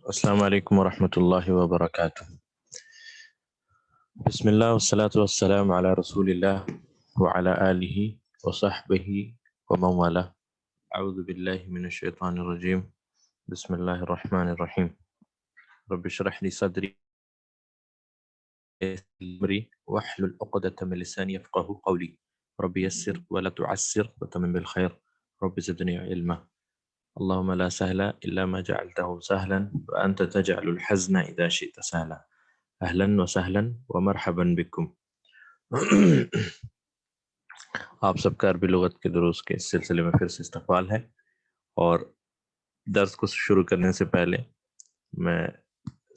السلام علیکم ورحمۃ اللہ وبرکاتہ۔ بسم اللہ والصلاة والسلام علی رسول اللہ وعلی آلہ وصحبہ ومن والہ۔ اعوذ باللہ من الشیطان الرجیم، بسم اللہ الرحمن الرحیم۔ رب اشرح لی صدری واحلل عقدۃ من لسانی یفقہوا قولی، رب یسر ولا تعسر وتمم بالخیر، رب زدنی علما۔ اللهم لا سهل إلا ما جعلته سهلا وأنت تجعل الحزن إذا شئت سهلا۔ اہلا وسہلا ومرحبا بکم۔ آپ سب کا عربی لغت کے دروس کے اس سلسلے میں پھر سے استقبال ہے، اور درس کو شروع کرنے سے پہلے میں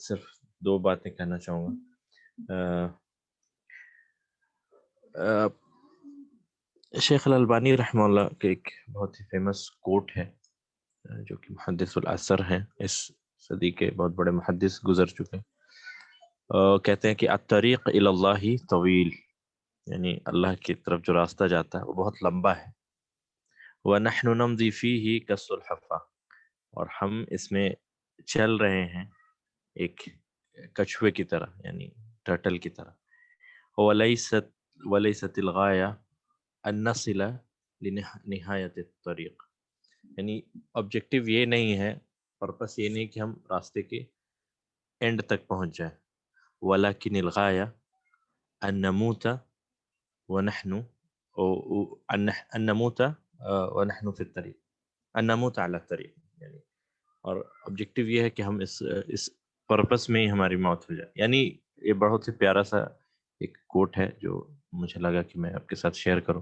صرف دو باتیں کہنا چاہوں گا۔ شیخ الالبانی رحمہ اللہ کے ایک بہت ہی فیمس کوٹ ہے، جو کہ محدث العصر ہیں، اس صدی کے بہت بڑے محدث گزر چکے ہیں۔ کہتے ہیں کہ الطریق الی اللہ طویل، یعنی اللہ کی طرف جو راستہ جاتا ہے وہ بہت لمبا ہے۔ وَنَحْنُ نَمْضِي فِيهِ كَالسُّلْحَفَةِ، اور ہم اس میں چل رہے ہیں ایک کچھوے کی طرح، یعنی ٹرٹل کی طرح۔ وَلَيْسَتِ الْغَایَةُ أَن نَصِلَ لِنِہَایَةِ الطَّرِیق، یعنی آبجیکٹیو یہ نہیں ہے، پرپس یہ نہیں کہ ہم راستے کے اینڈ تک پہنچ جائیں۔ وَلَكِنِ الْغَایَةُ أَن نَمُوتَ وَنَحْنُ أن نموت ونحن فی الطریق، ان نموت علی الطریق، یعنی اور آبجیکٹیو یہ ہے کہ ہم اس پرپس میں ہی ہماری موت ہو جائے۔ یعنی یہ بہت ہی پیارا سا ایک کوٹ ہے جو مجھے لگا کہ میں آپ کے ساتھ شیئر کروں،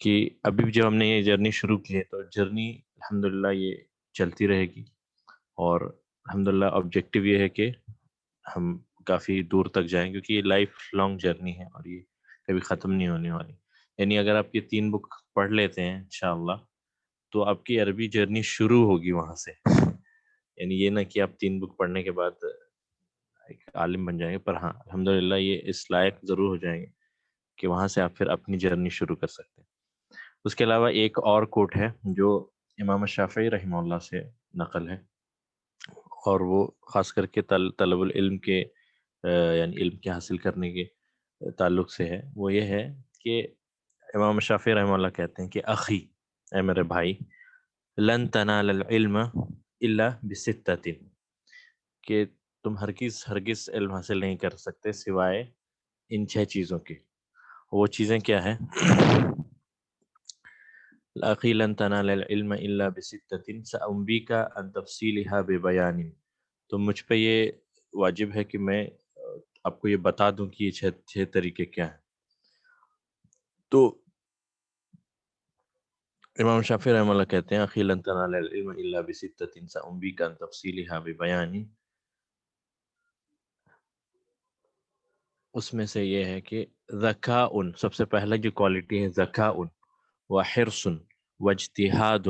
کہ ابھی جب ہم نے یہ جرنی شروع کی ہے تو جرنی الحمدللہ یہ چلتی رہے گی، اور الحمدللہ آبجیکٹیو یہ ہے کہ ہم کافی دور تک جائیں، کیونکہ یہ لائف لانگ جرنی ہے اور یہ کبھی ختم نہیں ہونے والی۔ یعنی اگر آپ یہ 3 بک پڑھ لیتے ہیں انشاءاللہ تو آپ کی عربی جرنی شروع ہوگی وہاں سے۔ یعنی یہ نہ کہ آپ 3 بک پڑھنے کے بعد ایک عالم بن جائیں گے، پر ہاں الحمدللہ یہ اس لائق ضرور ہو جائیں گے کہ وہاں سے آپ پھر اپنی جرنی شروع کر سکتے ہیں۔ اس کے علاوہ ایک اور کوٹ ہے جو امام شافعی رحمہ اللہ سے نقل ہے، اور وہ خاص کر کے طلب العلم کے یعنی علم کے حاصل کرنے کے تعلق سے ہے۔ وہ یہ ہے کہ امام شافعی رحمہ اللہ کہتے ہیں کہ اخی، اے میرے بھائی، لن تنال العلم الا بستۃ، کہ تم ہرگز علم حاصل نہیں کر سکتے سوائے ان 6 چیزوں کے۔ وہ چیزیں کیا ہیں؟ اخی لن تنال العلم الا بستۃ سأنبیک عن تفصیلها ببیان، تو مجھ پہ یہ واجب ہے کہ میں آپ کو یہ بتا دوں کہ یہ 6 طریقے کیا ہیں۔ تو امام شافعی رحمہ اللہ کہتے ہیں اخی لن تنال العلم الا بستۃ سأنبیک عن تفصیلها ببیان، اس میں سے یہ ہے کہ ذکاء، سب سے پہلا جو کوالٹی ہے ذکاء وحرص واجتہاد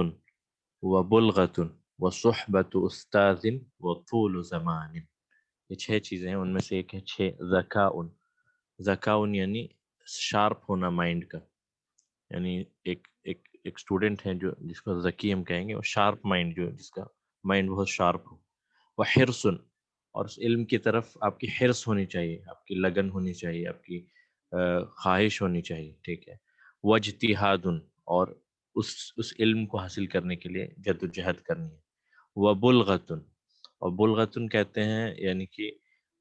وبلغۃ وصحبۃ استاذ وطول زمان، یہ 6 چیزیں ہیں، ان میں سے ایک ہے ذکاء۔ ذکاء یعنی شارپ ہونا مائنڈ کا، یعنی ایک اسٹوڈنٹ ہے جو جس کو ذکی ہم کہیں گے، وہ شارپ مائنڈ، جو جس کا مائنڈ بہت شارپ ہو۔ وحرص، اور اس علم کی طرف آپ کی حرص ہونی چاہیے، آپ کی لگن ہونی چاہیے، آپ کی خواہش ہونی چاہیے، ٹھیک ہے۔ واجتہاد، اور اس علم کو حاصل کرنے کے لیے جد و جہد کرنی ہے۔ وبلغۃ، اور بلغۃ کہتے ہیں یعنی کہ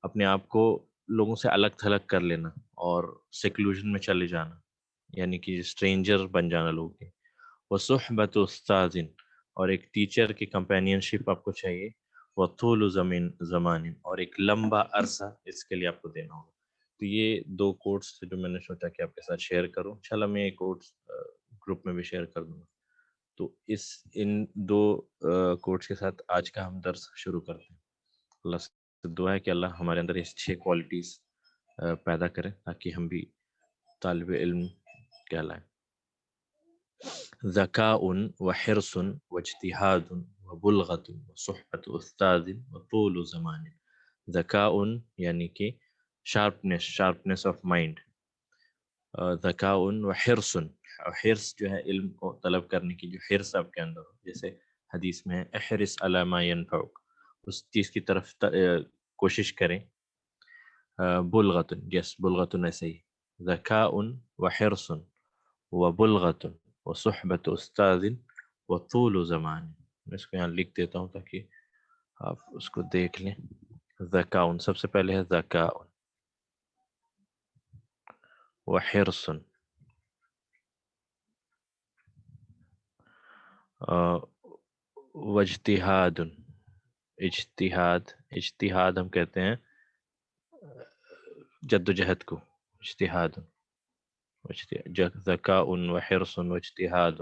اپنے آپ کو لوگوں سے الگ تھلگ کر لینا اور سیکلوژن میں چلے جانا، یعنی کہ اسٹرینجر بن جانا لوگوں کے۔ وصحبۃ استاذ، اور ایک ٹیچر کی کمپینین شپ آپ کو چاہیے۔ وطول زمان، اور ایک لمبا عرصہ اس کے لیے آپ کو دینا ہوگا۔ تو یہ 2 کوٹس جو میں نے سوچا کہ آپ کے ساتھ شیئر کروں، انشاءاللہ میں یہ کوٹس گروپ میں بھی شیئر کر دوں گا۔ تو ان 2 کوٹس کے ساتھ آج کا ہم درس شروع کرتے ہیں۔ اللہ سے دعا ہے کہ اللہ ہمارے اندر اس 6 کوالٹیز پیدا کرے تاکہ ہم بھی طالب علم کہلائیں۔ ذکاء وحرص واجتہاد وبلغۃ وصحبۃ استاذ وطول زمان۔ ذکاء یعنی کہ شارپنیس آف مائنڈ، ذکاء وحرص، حرص جو ہے علم کو طلب کرنے کی جو حرص آپ کے اندر ہو، جیسے حدیث میں ہے احرص علی ما ینفعک اس چیز کی طرف کوشش کریں. بلغتن، یس بلغتن ایسے ہی. ذکاء وحرص وبلغت وصحبت استاذ وطول زمان. میں اس کو یہاں لکھ دیتا ہوں تاکہ آپ اس کو دیکھ لیں. ذکاء سب سے پہلے ہے ذکاء وحرص واجتہاد. اجتہاد ہم کہتے ہیں جد و جہد کو. اجتہاد ذکاء وحرص واجتہاد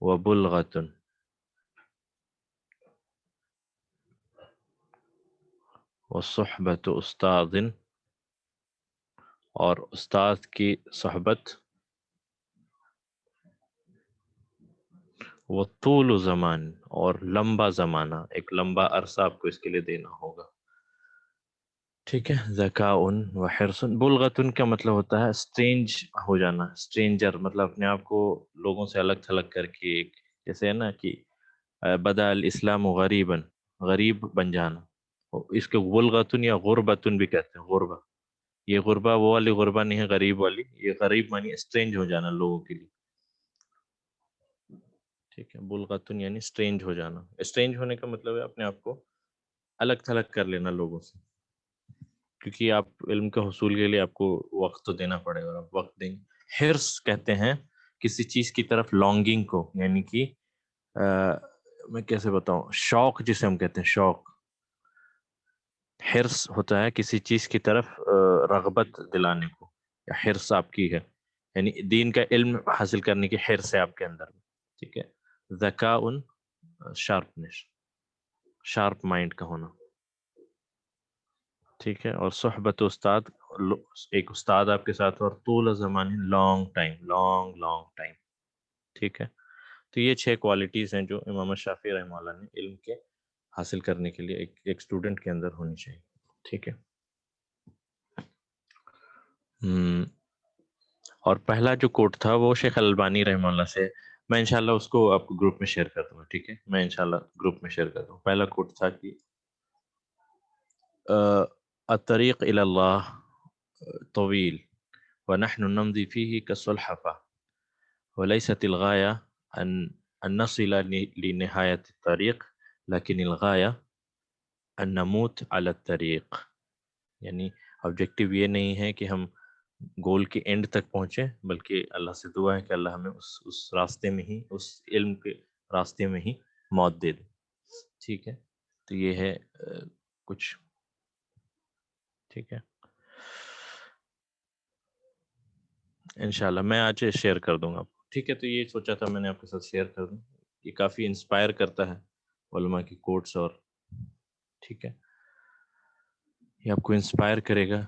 وبلغت وصحبت استاذ، اور استاد کی صحبت، وطول زمان، اور لمبا زمانہ، ایک لمبا عرصہ آپ کو اس کے لیے دینا ہوگا. ٹھیک ہے. ذکاء وحرص. بلغت کا مطلب ہوتا ہے اسٹرینج ہو جانا، اسٹرینجر، مطلب اپنے آپ کو لوگوں سے الگ تھلگ کر کے، ایک جیسے ہے نا کہ بدا الاسلام غریبا، غریب بن جانا. اس کو بلغتن یا غربتن بھی کہتے ہیں. غربہ، یہ غربہ وہ والی غربہ نہیں ہے غریب والی، یہ غریب مانی اسٹرینج ہو جانا لوگوں کے لیے. ٹھیک ہے. بلغتن یعنی اسٹرینج ہو جانا. اسٹرینج ہونے کا مطلب ہے اپنے آپ کو الگ تھلگ کر لینا لوگوں سے، کیونکہ آپ علم کے حصول کے لیے آپ کو وقت تو دینا پڑے گا، اور آپ وقت دیں گے. حرص کہتے ہیں کسی چیز کی طرف لانگنگ کو، یعنی کہ میں کیسے بتاؤں، شوق جسے ہم کہتے ہیں، شوق. حرص ہوتا ہے کسی چیز کی طرف رغبت دلانے کو، یا حرص آپ کی ہے، یعنی دین کا علم حاصل کرنے کی حرص ہے آپ کے اندر. ٹھیک ہے. ذکاء شارپنس، شارپ مائنڈ کا ہونا. ٹھیک ہے. اور صحبت استاد، ایک استاد آپ کے ساتھ، اور طول زمان، لانگ ٹائم، لانگ ٹائم. ٹھیک ہے. تو یہ 6 کوالٹیز ہیں جو امام شافعی رحمہ اللہ نے علم کے حاصل کرنے کے لیے ایک اسٹوڈنٹ کے اندر ہونی چاہیے. ٹھیک ہے. اور پہلا جو کوٹ تھا وہ شیخ البانی رحمہ اللہ سے، میں انشاءاللہ اس کو آپ کو گروپ میں شیئر کر دوں گا. ٹھیک ہے. میں انشاءاللہ گروپ میں شیئر کر دوں. پہلا کوٹ تھا کہ الطريق إلى الله طويل ونحن نمضي فيه كالسلحفاة وليست الغاية أن نصل لنهاية الطريق لكن الغاية أن نموت على الطريق. یعنی آبجیکٹیو یہ نہیں ہے کہ ہم گول کے اینڈ تک پہنچیں، بلکہ اللہ سے دعا ہے کہ اللہ ہمیں اس راستے میں ہی، اس علم کے راستے میں ہی موت دے دے. ٹھیک ہے. تو یہ ہے کچھ. ٹھیک ہے. انشاءاللہ میں آج شیئر کر دوں گا آپ کو. ٹھیک ہے. تو یہ سوچا تھا میں نے آپ کے ساتھ شیئر کر دوں. یہ کافی انسپائر کرتا ہے علماء کی کوٹس، اور ٹھیک ہے، یہ آپ کو انسپائر کرے گا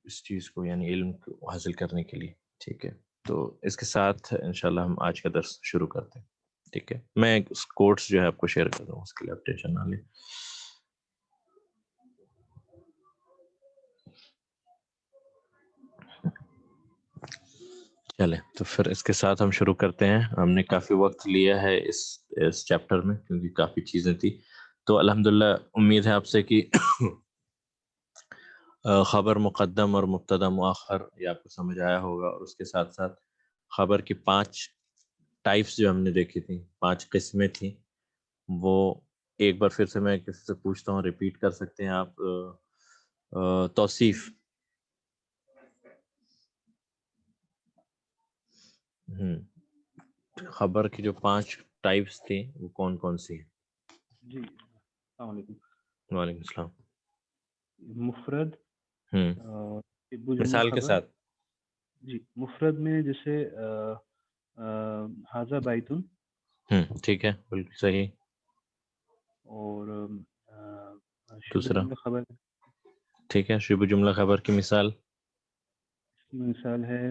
اس چیز کو، یعنی علم کو حاصل کرنے کے لیے. ٹھیک ہے. تو اس کے ساتھ انشاءاللہ ہم آج کا درس شروع کرتے ہیں. ٹھیک ہے. میں اس کوٹس جو ہے آپ کو شیئر کر دوں گا، اس کے لیے آپ ٹینشن نہ لیں. چلیں تو پھر اس کے ساتھ ہم شروع کرتے ہیں. ہم نے کافی وقت لیا ہے اس چیپٹر میں، کیونکہ کافی چیزیں تھی. تو الحمدللہ امید ہے آپ سے کہ خبر مقدم اور مبتدا مؤخر یہ آپ کو سمجھ آیا ہوگا. اور اس کے ساتھ ساتھ خبر کی 5 ٹائپس جو ہم نے دیکھی تھیں، 5 قسمیں تھیں، وہ ایک بار پھر سے میں کسی سے پوچھتا ہوں، ریپیٹ کر سکتے ہیں آپ؟ توصیف، خبر کی جو 5 ٹائپس تھیں وہ کون کون سی ہیں؟ جی السلام علیکم. وعلیکم السلام. مفرد، مثال کے ساتھ. جی مفرد میں جیسے ھذا بیتن. ٹھیک ہے، بالکل صحیح. اور شبہ دوسرا. جملہ خبر. ٹھیک ہے. شبہ جملہ خبر کی مثال. اس کی مثال ہے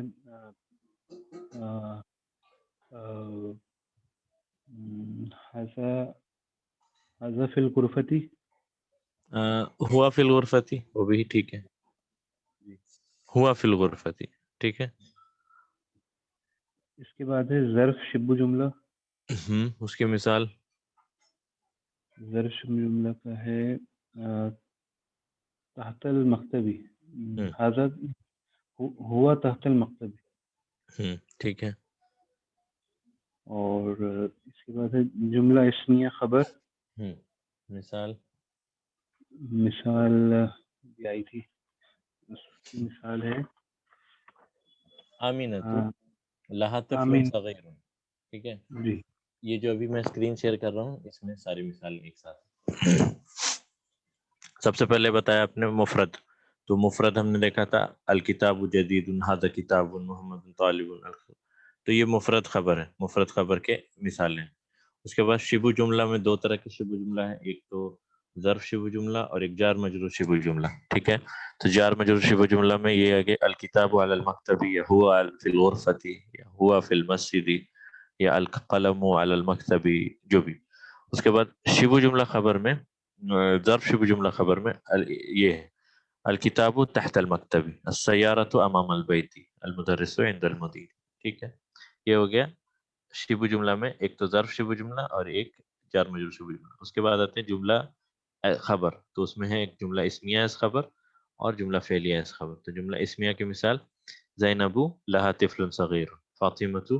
ھذا فی الغرفۃ. ہوا فی الغرفۃ، وہ بھی ٹھیک ہے. ہوا فی الغرفۃ. ٹھیک ہے. اس کے بعد ہے ظرف شبہ جملہ. اس کی مثال. ظرف جملہ کا ہے تحت المکتبی، ہوں حاضر ہوا تحت المکتبی، ٹھیک ہے. اور اس کے بعد ہے جملہ اسمیہ خبر. ہوں مثال. مثال بھی آئی تھی، اس کی مثال ہے آمینتو لہا طفل آمین. صغیر. ٹھیک ہے. جی یہ جو ابھی میں اسکرین شیئر کر رہا ہوں اس میں ساری مثالیں ایک ساتھ. سب سے پہلے بتایا آپ نے مفرد. تو مفرد ہم نے دیکھا تھا الکتاب جدید ھذا کتاب محمد طالب. تو یہ مفرد خبر ہے، مفرد خبر کے مثالیں ہیں. اس کے بعد شبہ جملہ میں دو طرح کے شبہ جملہ ہیں، ایک تو ظرف شبہ جملہ اور ایک جار مجرور شبہ جملہ. ٹھیک ہے. تو جار مجرور شبہ جملہ میں یہ ہے کہ الکتاب علی المکتب یا ہوا فی الغرفۃ یا ہوا فی المسجد یا القلم علی المکتب، جو بھی. اس کے بعد شبہ جملہ خبر میں ظرف شبہ جملہ خبر میں یہ ہے الکتاب تحت المکتب، السیارۃ امام البیت، المدرس عند المدیر. ٹھیک ہے. یہ ہو گیا شبہ جملہ میں ایک تو ظرف شبہ جملہ اور ایک جار مجرور شبہ جملہ. اس کے بعد آتے ہیں جملہ خبر. تو اس میں ہے ایک جملہ اسمیہ از خبر اور جملہ فعلیہ از خبر. تو جملہ اسمیہ کی مثال زینب لہا طفل صغیر، فاطمۃ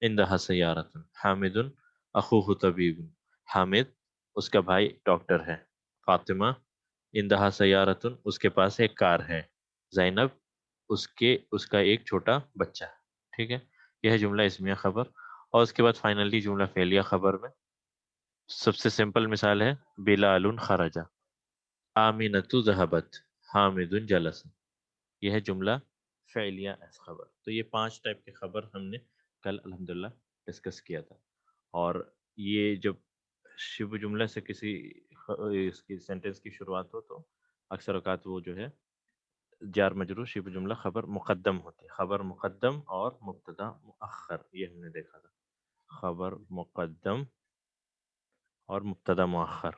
عندها سیارۃ، حامد اخوہ طبیب. حامد اس کا بھائی ڈاکٹر ہے، فاطمہ عندها سیارۃ اس کے پاس ایک کار ہے، زینب اس کا ایک چھوٹا بچہ. ٹھیک ہے. یہ ہے جملہ اسمیہ خبر. اور اس کے بعد فائنلی جملہ فعلیہ خبر میں سب سے سمپل مثال ہے بلال خرج، آمینۃ ذہبت، حامد جلس. یہ ہے جملہ فعلیہ از خبر. تو یہ 5 ٹائپ کے خبر ہم نے کل الحمدللہ ڈسکس کیا تھا. اور یہ جب شبہ جملہ سے کسی اس کی سینٹنس کی شروعات ہو تو اکثر اوقات وہ جو ہے جار مجرور شبہ جملہ خبر مقدم ہوتے ہیں. خبر مقدم اور مبتدا مؤخر، یہ ہم نے دیکھا تھا. خبر مقدم اور مبتدا مؤخر.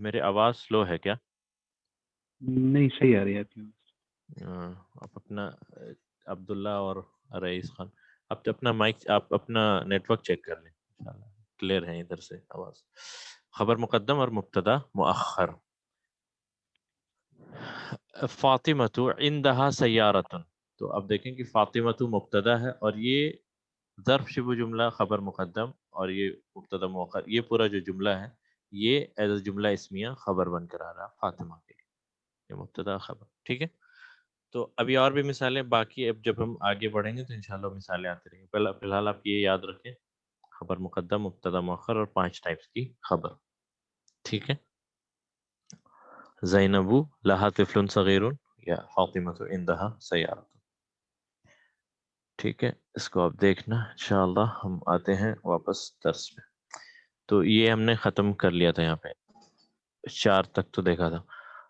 میرے آواز سلو ہے کیا؟ نہیں، صحیح آ رہی ہے آپ کی. آپ اپنا عبداللہ اور رئیس خان آپ اپنا مائک، آپ اپنا نیٹ ورک چیک کر لیں، انشاءاللہ کلیئر ہے ادھر سے آواز. خبر مقدم اور مبتدا مؤخر. فاطمۃ عندها سیارۃ. تو اب دیکھیں کہ فاطمۃ مبتدا ہے اور یہ ظرف شبہ جملہ خبر مقدم اور یہ مبتدا مؤخر، یہ پورا جو جملہ ہے یہ ایز جملہ اسمیہ خبر بن کر آ رہا فاطمہ کے لیے، یہ مبتدا خبر. ٹھیک ہے. تو ابھی اور بھی مثالیں باقی، اب جب ہم آگے بڑھیں گے تو انشاءاللہ مثالیں آتی رہیں گی. فی الحال آپ یہ یاد رکھیں خبر مقدم، مبتدا مؤخر اور 5 ٹائپس کی خبر. ٹھیک ہے. زینب لہا طفل صغیر یا فاطمۃ عندها سیارۃ. ٹھیک ہے. اس کو آپ دیکھنا انشاءاللہ. ہم آتے ہیں واپس درس میں. تو یہ ہم نے ختم کر لیا تھا، یہاں پہ 4 تک تو دیکھا تھا.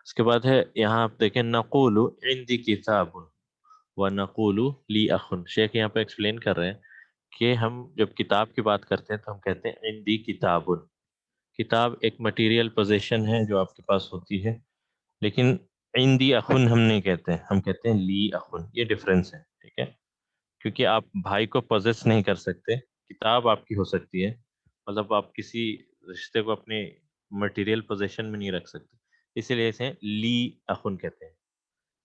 اس کے بعد ہے یہاں آپ دیکھیں نقول عندی کتاب ونقول لی اخ. شیخ یہاں پہ ایکسپلین کر رہے ہیں کہ ہم جب کتاب کی بات کرتے ہیں تو ہم کہتے ہیں عندی کتاب. کتاب ایک مٹیریل پوزیشن ہے جو آپ کے پاس ہوتی ہے، لیکن عندی اخن ہم نہیں کہتے ہیں، ہم کہتے ہیں لی اخن. یہ ڈفرینس ہے. ٹھیک ہے. کیونکہ آپ بھائی کو پوزیس نہیں کر سکتے، کتاب آپ کی ہو سکتی ہے، مطلب آپ کسی رشتے کو اپنے مٹیریل پوزیشن میں نہیں رکھ سکتے. اسی لیے اسے لی اخن کہتے ہیں.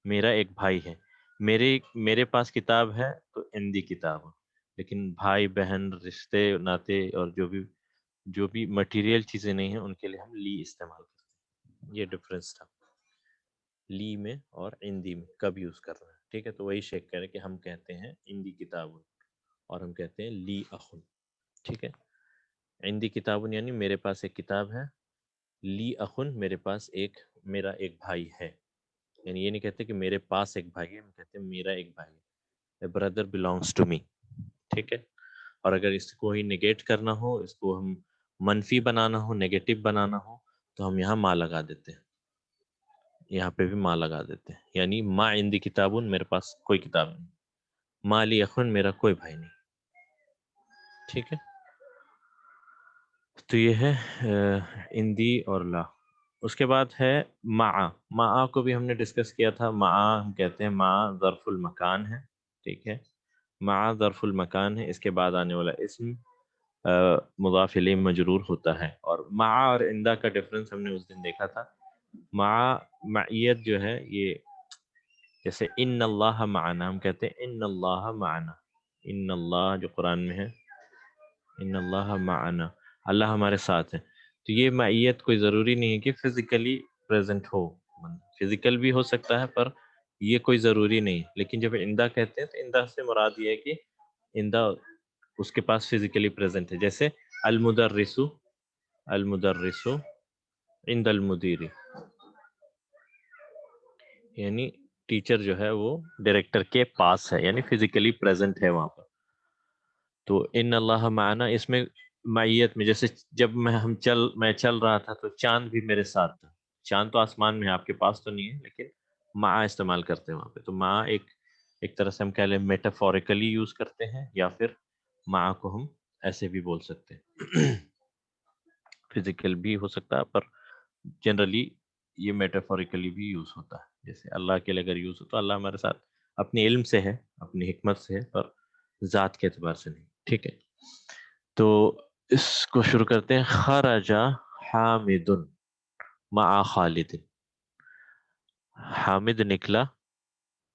میرا ایک بھائی ہے، میرے پاس کتاب ہے تو عندی کتاب. لیکن بھائی بہن رشتے ناتے اور جو بھی مٹیریل چیزیں نہیں ہیں ان کے لیے ہم لی استعمال کرتے ہیں. یہ ڈفرینس تھا لی میں اور عندی میں کب یوز کر رہے ہیں. ٹھیک ہے. تو وہی شیخ کہہ رہے کہ ہم کہتے ہیں عندی کتاب اور ہم کہتے ہیں لی اخن. ٹھیک ہے. عندی کتاب یعنی میرے پاس ایک کتاب ہے، لی اخن میرا ایک بھائی ہے. یعنی یہ نہیں کہتے کہ میرے پاس ایک بھائی ہے، ہم کہتے ہیں میرا ایک بھائی ہے. A brother belongs to me. ٹھیک ہے. اور اگر اس کو ہی نگیٹ کرنا ہو، اس کو ہم منفی بنانا ہو، نیگیٹو بنانا ہو تو ہم یہاں ماں لگا دیتے ہیں. یہاں پہ بھی ماں لگا دیتے ہیں. یعنی ما عندی کتابن، میرے پاس کوئی کتاب نہیں. ما لی اخن، میرا کوئی بھائی نہیں. ٹھیک ہے. تو یہ ہے عندی اور لا. اس کے بعد ہے مع کو بھی ہم نے ڈسکس کیا تھا. ہم کہتے ہیں مع ظرف المکان ہے. ٹھیک ہے. مع ظرف المکان ہے، اس کے بعد آنے والا اسم مضاف الیہ مجرور ہوتا ہے. اور مع اور عندہ کا ڈفرنس ہم نے اس دن دیکھا تھا. معیت جو ہے یہ جیسے ان اللہ معنا، ہم کہتے ہیں ان اللہ معنا، ان اللہ جو قرآن میں ہے ان اللہ معنا، اللہ ہمارے ساتھ ہے. تو یہ معیت کوئی ضروری نہیں ہے کہ فزیکلی پریزنٹ ہو، فزیکل بھی ہو سکتا ہے پر یہ کوئی ضروری نہیں. لیکن جب اندہ کہتے ہیں تو اندہ سے مراد یہ ہے کہ اندہ اس کے پاس فزیکلی پریزنٹ ہے. جیسے المدرسو، المدرسو عند المدیر، یعنی ٹیچر جو ہے وہ ڈائریکٹر کے پاس ہے، یعنی فزیکلی پریزنٹ ہے وہاں پر. تو ان اللہ معنا اس میں معیت میں، جیسے جب میں چل رہا تھا تو چاند بھی میرے ساتھ تھا. چاند تو آسمان میں ہے، آپ کے پاس تو نہیں ہے، لیکن مع استعمال کرتے ہیں وہاں پہ. تو مع ایک طرح سے ہم کہہ لیں میٹافوریکلی یوز کرتے ہیں، یا پھر مع کو ہم ایسے بھی بول سکتے ہیں. فزیکل بھی ہو سکتا ہے پر جنرلی یہ میٹافوریکلی بھی یوز ہوتا ہے. جیسے اللہ کے لیے اگر یوز ہو تو اللہ ہمارے ساتھ اپنی علم سے ہے، اپنی حکمت سے ہے، پر ذات کے اعتبار سے نہیں. ٹھیک ہے، تو اس کو شروع کرتے ہیں. خرج حامد مع خالد، حامد نکلا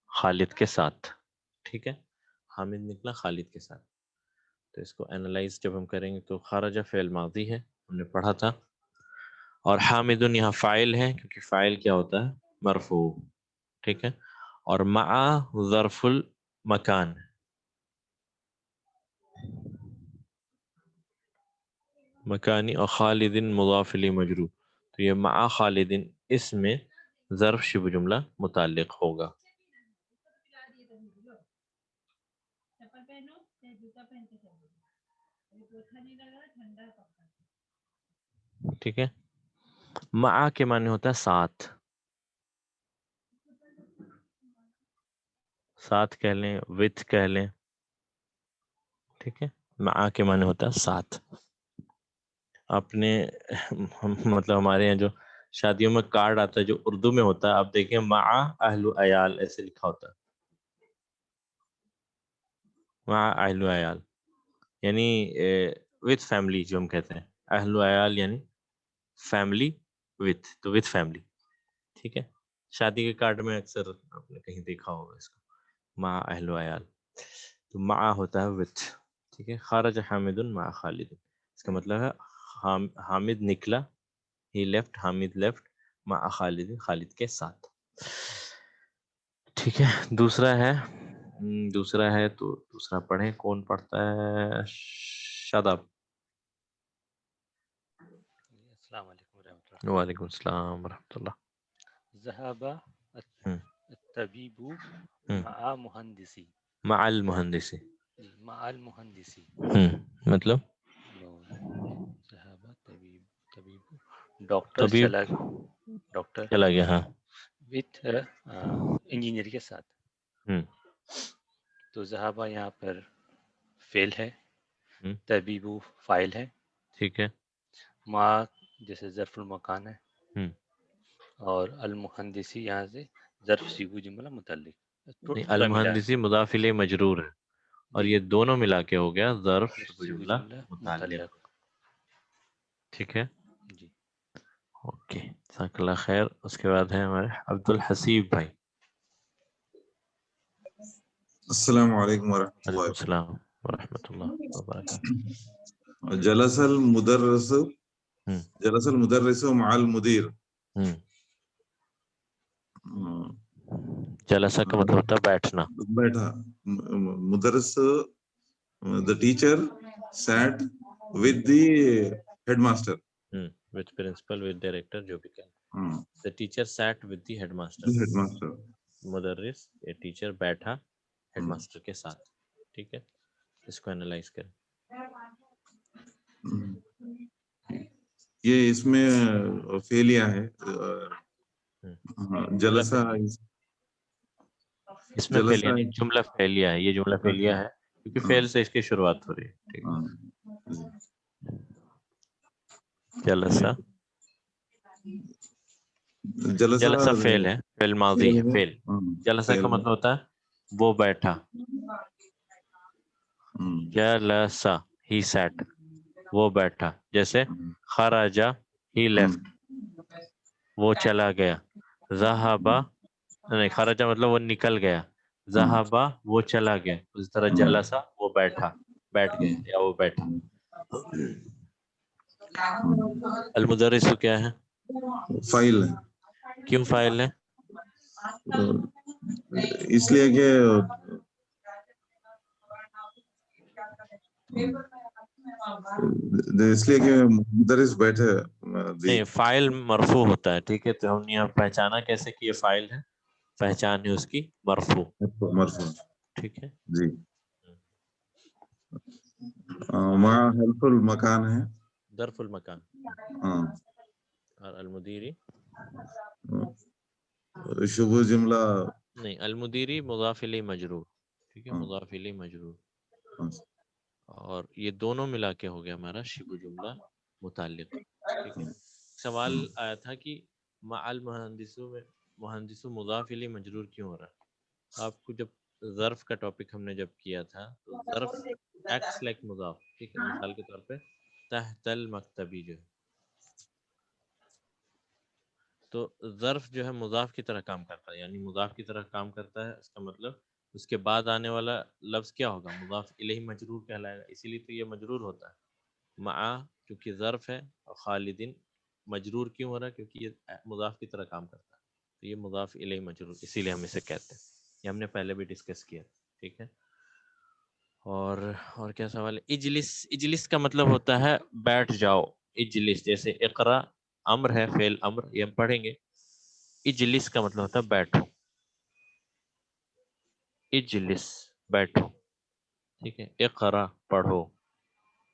خالد کے ساتھ. ٹھیک ہے، حامد نکلا خالد کے ساتھ. تو اس کو اینالائز جب ہم کریں گے تو خرج فعل ماضی ہے، ہم نے پڑھا تھا، اور حامد یہاں فاعل ہے کیونکہ فاعل کیا ہوتا ہے؟ مرفوع. ٹھیک ہے، اور مع ظرف المکان، مکانی، اور خالد مضاف الیہ مجرور. تو یہ مع خالد اس میں ظرف شبہ جملہ متعلق ہوگا. ٹھیک ہے، مع کے معنی ہوتا ہے ساتھ، ساتھ کہہ لیں، وتھ کہہ لیں. ٹھیک ہے، مع کے معنی ہوتا ہے ساتھ. آپ نے مطلب ہمارے یہاں جو شادیوں میں کارڈ آتا ہے جو اردو میں ہوتا ہے، آپ دیکھیں مع اہل عیال ایسے لکھا ہوتا ہے، مع اہل عیال یعنی وتھ فیملی. جو ہم کہتے ہیں اہل عیال یعنی فیملی وتھ، تو وتھ فیملی. ٹھیک ہے، شادی کے کارڈ میں اکثر آپ نے کہیں دیکھا ہوگا اس کو، مع اہل عیال. تو مع ہوتا ہے وتھ. ٹھیک ہے، خرج حامد مع خالد، اس کا مطلب ہے حامد نکلا، ہی لیفٹ، حامد لیفٹ مع خالد، خالد کے ساتھ. ٹھیک ہے، دوسرا ہے تو دوسرا پڑھیں. کون پڑھتا ہے؟ شاداب. السلام علیکم ورحمۃ اللہ. وعلیکم السلام ورحمۃ اللہ. ذهب ہم، الطبيب ہم. مع مهندسی، مع المہندسی. مع المهندسی. مطلب ذهب طبيب ڈاکٹر طبیب چلا، ڈاکٹر چلا گیا. ہاں. وتھ انجینئر کے ساتھ. ہم، تو ذهب یہاں پر فعل ہے، ہم. طبیب فاعل ہے، ٹھیک ہے. مع جیسے ظرف المکان ہے، ہم. اور المہندسی یہاں سے ظرف صیغہ جملہ متعلق. نہیں، پورا ملا المہندسی مضاف الیہ مجرور ہے، اور جی، یہ دونوں ملا کے ہو گیا ظرف ظرف شبہ صیغہ جملہ جملہ متعلق. متعلق. ٹھیک ہے، جی، اوکے، جزاک اللہ خیر. اس کے بعد ہے ہمارے عبد الحسیب بھائی. السلام علیکم ورحمۃ وعلیکم اللہ السلام ورحمۃ اللہ وبرکاتہ. وبرکاتہ. جلس المدرس مع المدیر. جلسہ کا مطلب ہوتا ہے بیٹھنا. بیٹھا. مدرس the teacher sat with the headmaster. with principal, with director، جو بھی کہیں. the teacher sat with the headmaster. The headmaster. مدرس یا ٹیچر بیٹھا ہیڈ ماسٹر کے ساتھ. ٹھیک ہے، اس کو انالائز کریں. یہ اس میں فعلیہ ہے. جلسہ اس میں فعل یعنی جملہ فعلیہ ہے. یہ جملہ فعلیہ ہے کیونکہ فعل سے اس کی شروعات ہو رہی ہے. ٹھیک ہے، جلسہ، جلسہ فعل ہے، فعل ماضی ہے. فعل جلسہ کا مطلب ہوتا ہے وہ بیٹھا. جلسہ، ہی سیٹ. وہ بیٹھا. جیسے خراجہ ہی لیفٹ, وہ چلا گیا. ذہبا نہیں, خراجہ مطلب وہ نکل گیا. ذہبا وہ چلا گیا. اس طرح جلسا وہ بیٹھا, بیٹھ گیا یا وہ بیٹھا. المدرس کیا ہے؟ فائل ہے. کیوں فاعل ہے؟ اس لیے کہ مدرس بیٹھے. نہیں, فاعل مرفوع ہوتا ہے. ٹھیک ہے, تو ہم نے یہاں پہچانا کیسے کہ یہ فاعل ہے؟ پہچان ہے اس کی مرفوع. مرفوع. ٹھیک ہے, جی. مع حلف المکان ہے. ظرف المکان. ہاں. اور المدیری شبہ جملہ. نہیں, المدیری مضاف الیہ مجرور. ٹھیک ہے, ہاں. مضاف الیہ مجرور. ہاں. اور یہ دونوں ملا کے ہو گیا ہمارا شبہ جملہ متعلق. ٹھیک ہے. سوال آیا تھا کہ مع المہندسوں میں مہندسو مضاف الیہ مجرور کیوں ہو رہا ہے؟ آپ کو جب ظرف کا ٹاپک ہم نے جب کیا تھا تو ظرف ایکٹس لائک مضاف. ٹھیک ہے, مثال کے طور پہ تحت المکتبی جو ہے, تو ظرف جو ہے مضاف کی طرح کام کرتا ہے, یعنی مضاف کی طرح کام کرتا ہے. اس کا مطلب اس کے بعد آنے والا لفظ کیا ہوگا؟ مضاف الیہ مجرور کہلائے گا. اسی لیے تو یہ مجرور ہوتا ہے. مع چونکہ ظرف ہے, اور خالدین مجرور کیوں ہو رہا ہے؟ کیونکہ یہ مضاف کی طرح کام کرتا ہے, تو یہ مضاف الیہ مجرور, اسی لیے ہم اسے کہتے ہیں. یہ ہم نے پہلے بھی ڈسکس کیا. ٹھیک ہے, اور کیا سوال ہے؟ اجلس. اجلس کا مطلب ہوتا ہے بیٹھ جاؤ. اجلس جیسے اقرا امر ہے, فعل امر, یہ ہم پڑھیں گے. اجلس کا مطلب ہوتا ہے بیٹھو. اجلس بیٹھو. ٹھیک ہے, اقرا پڑھو,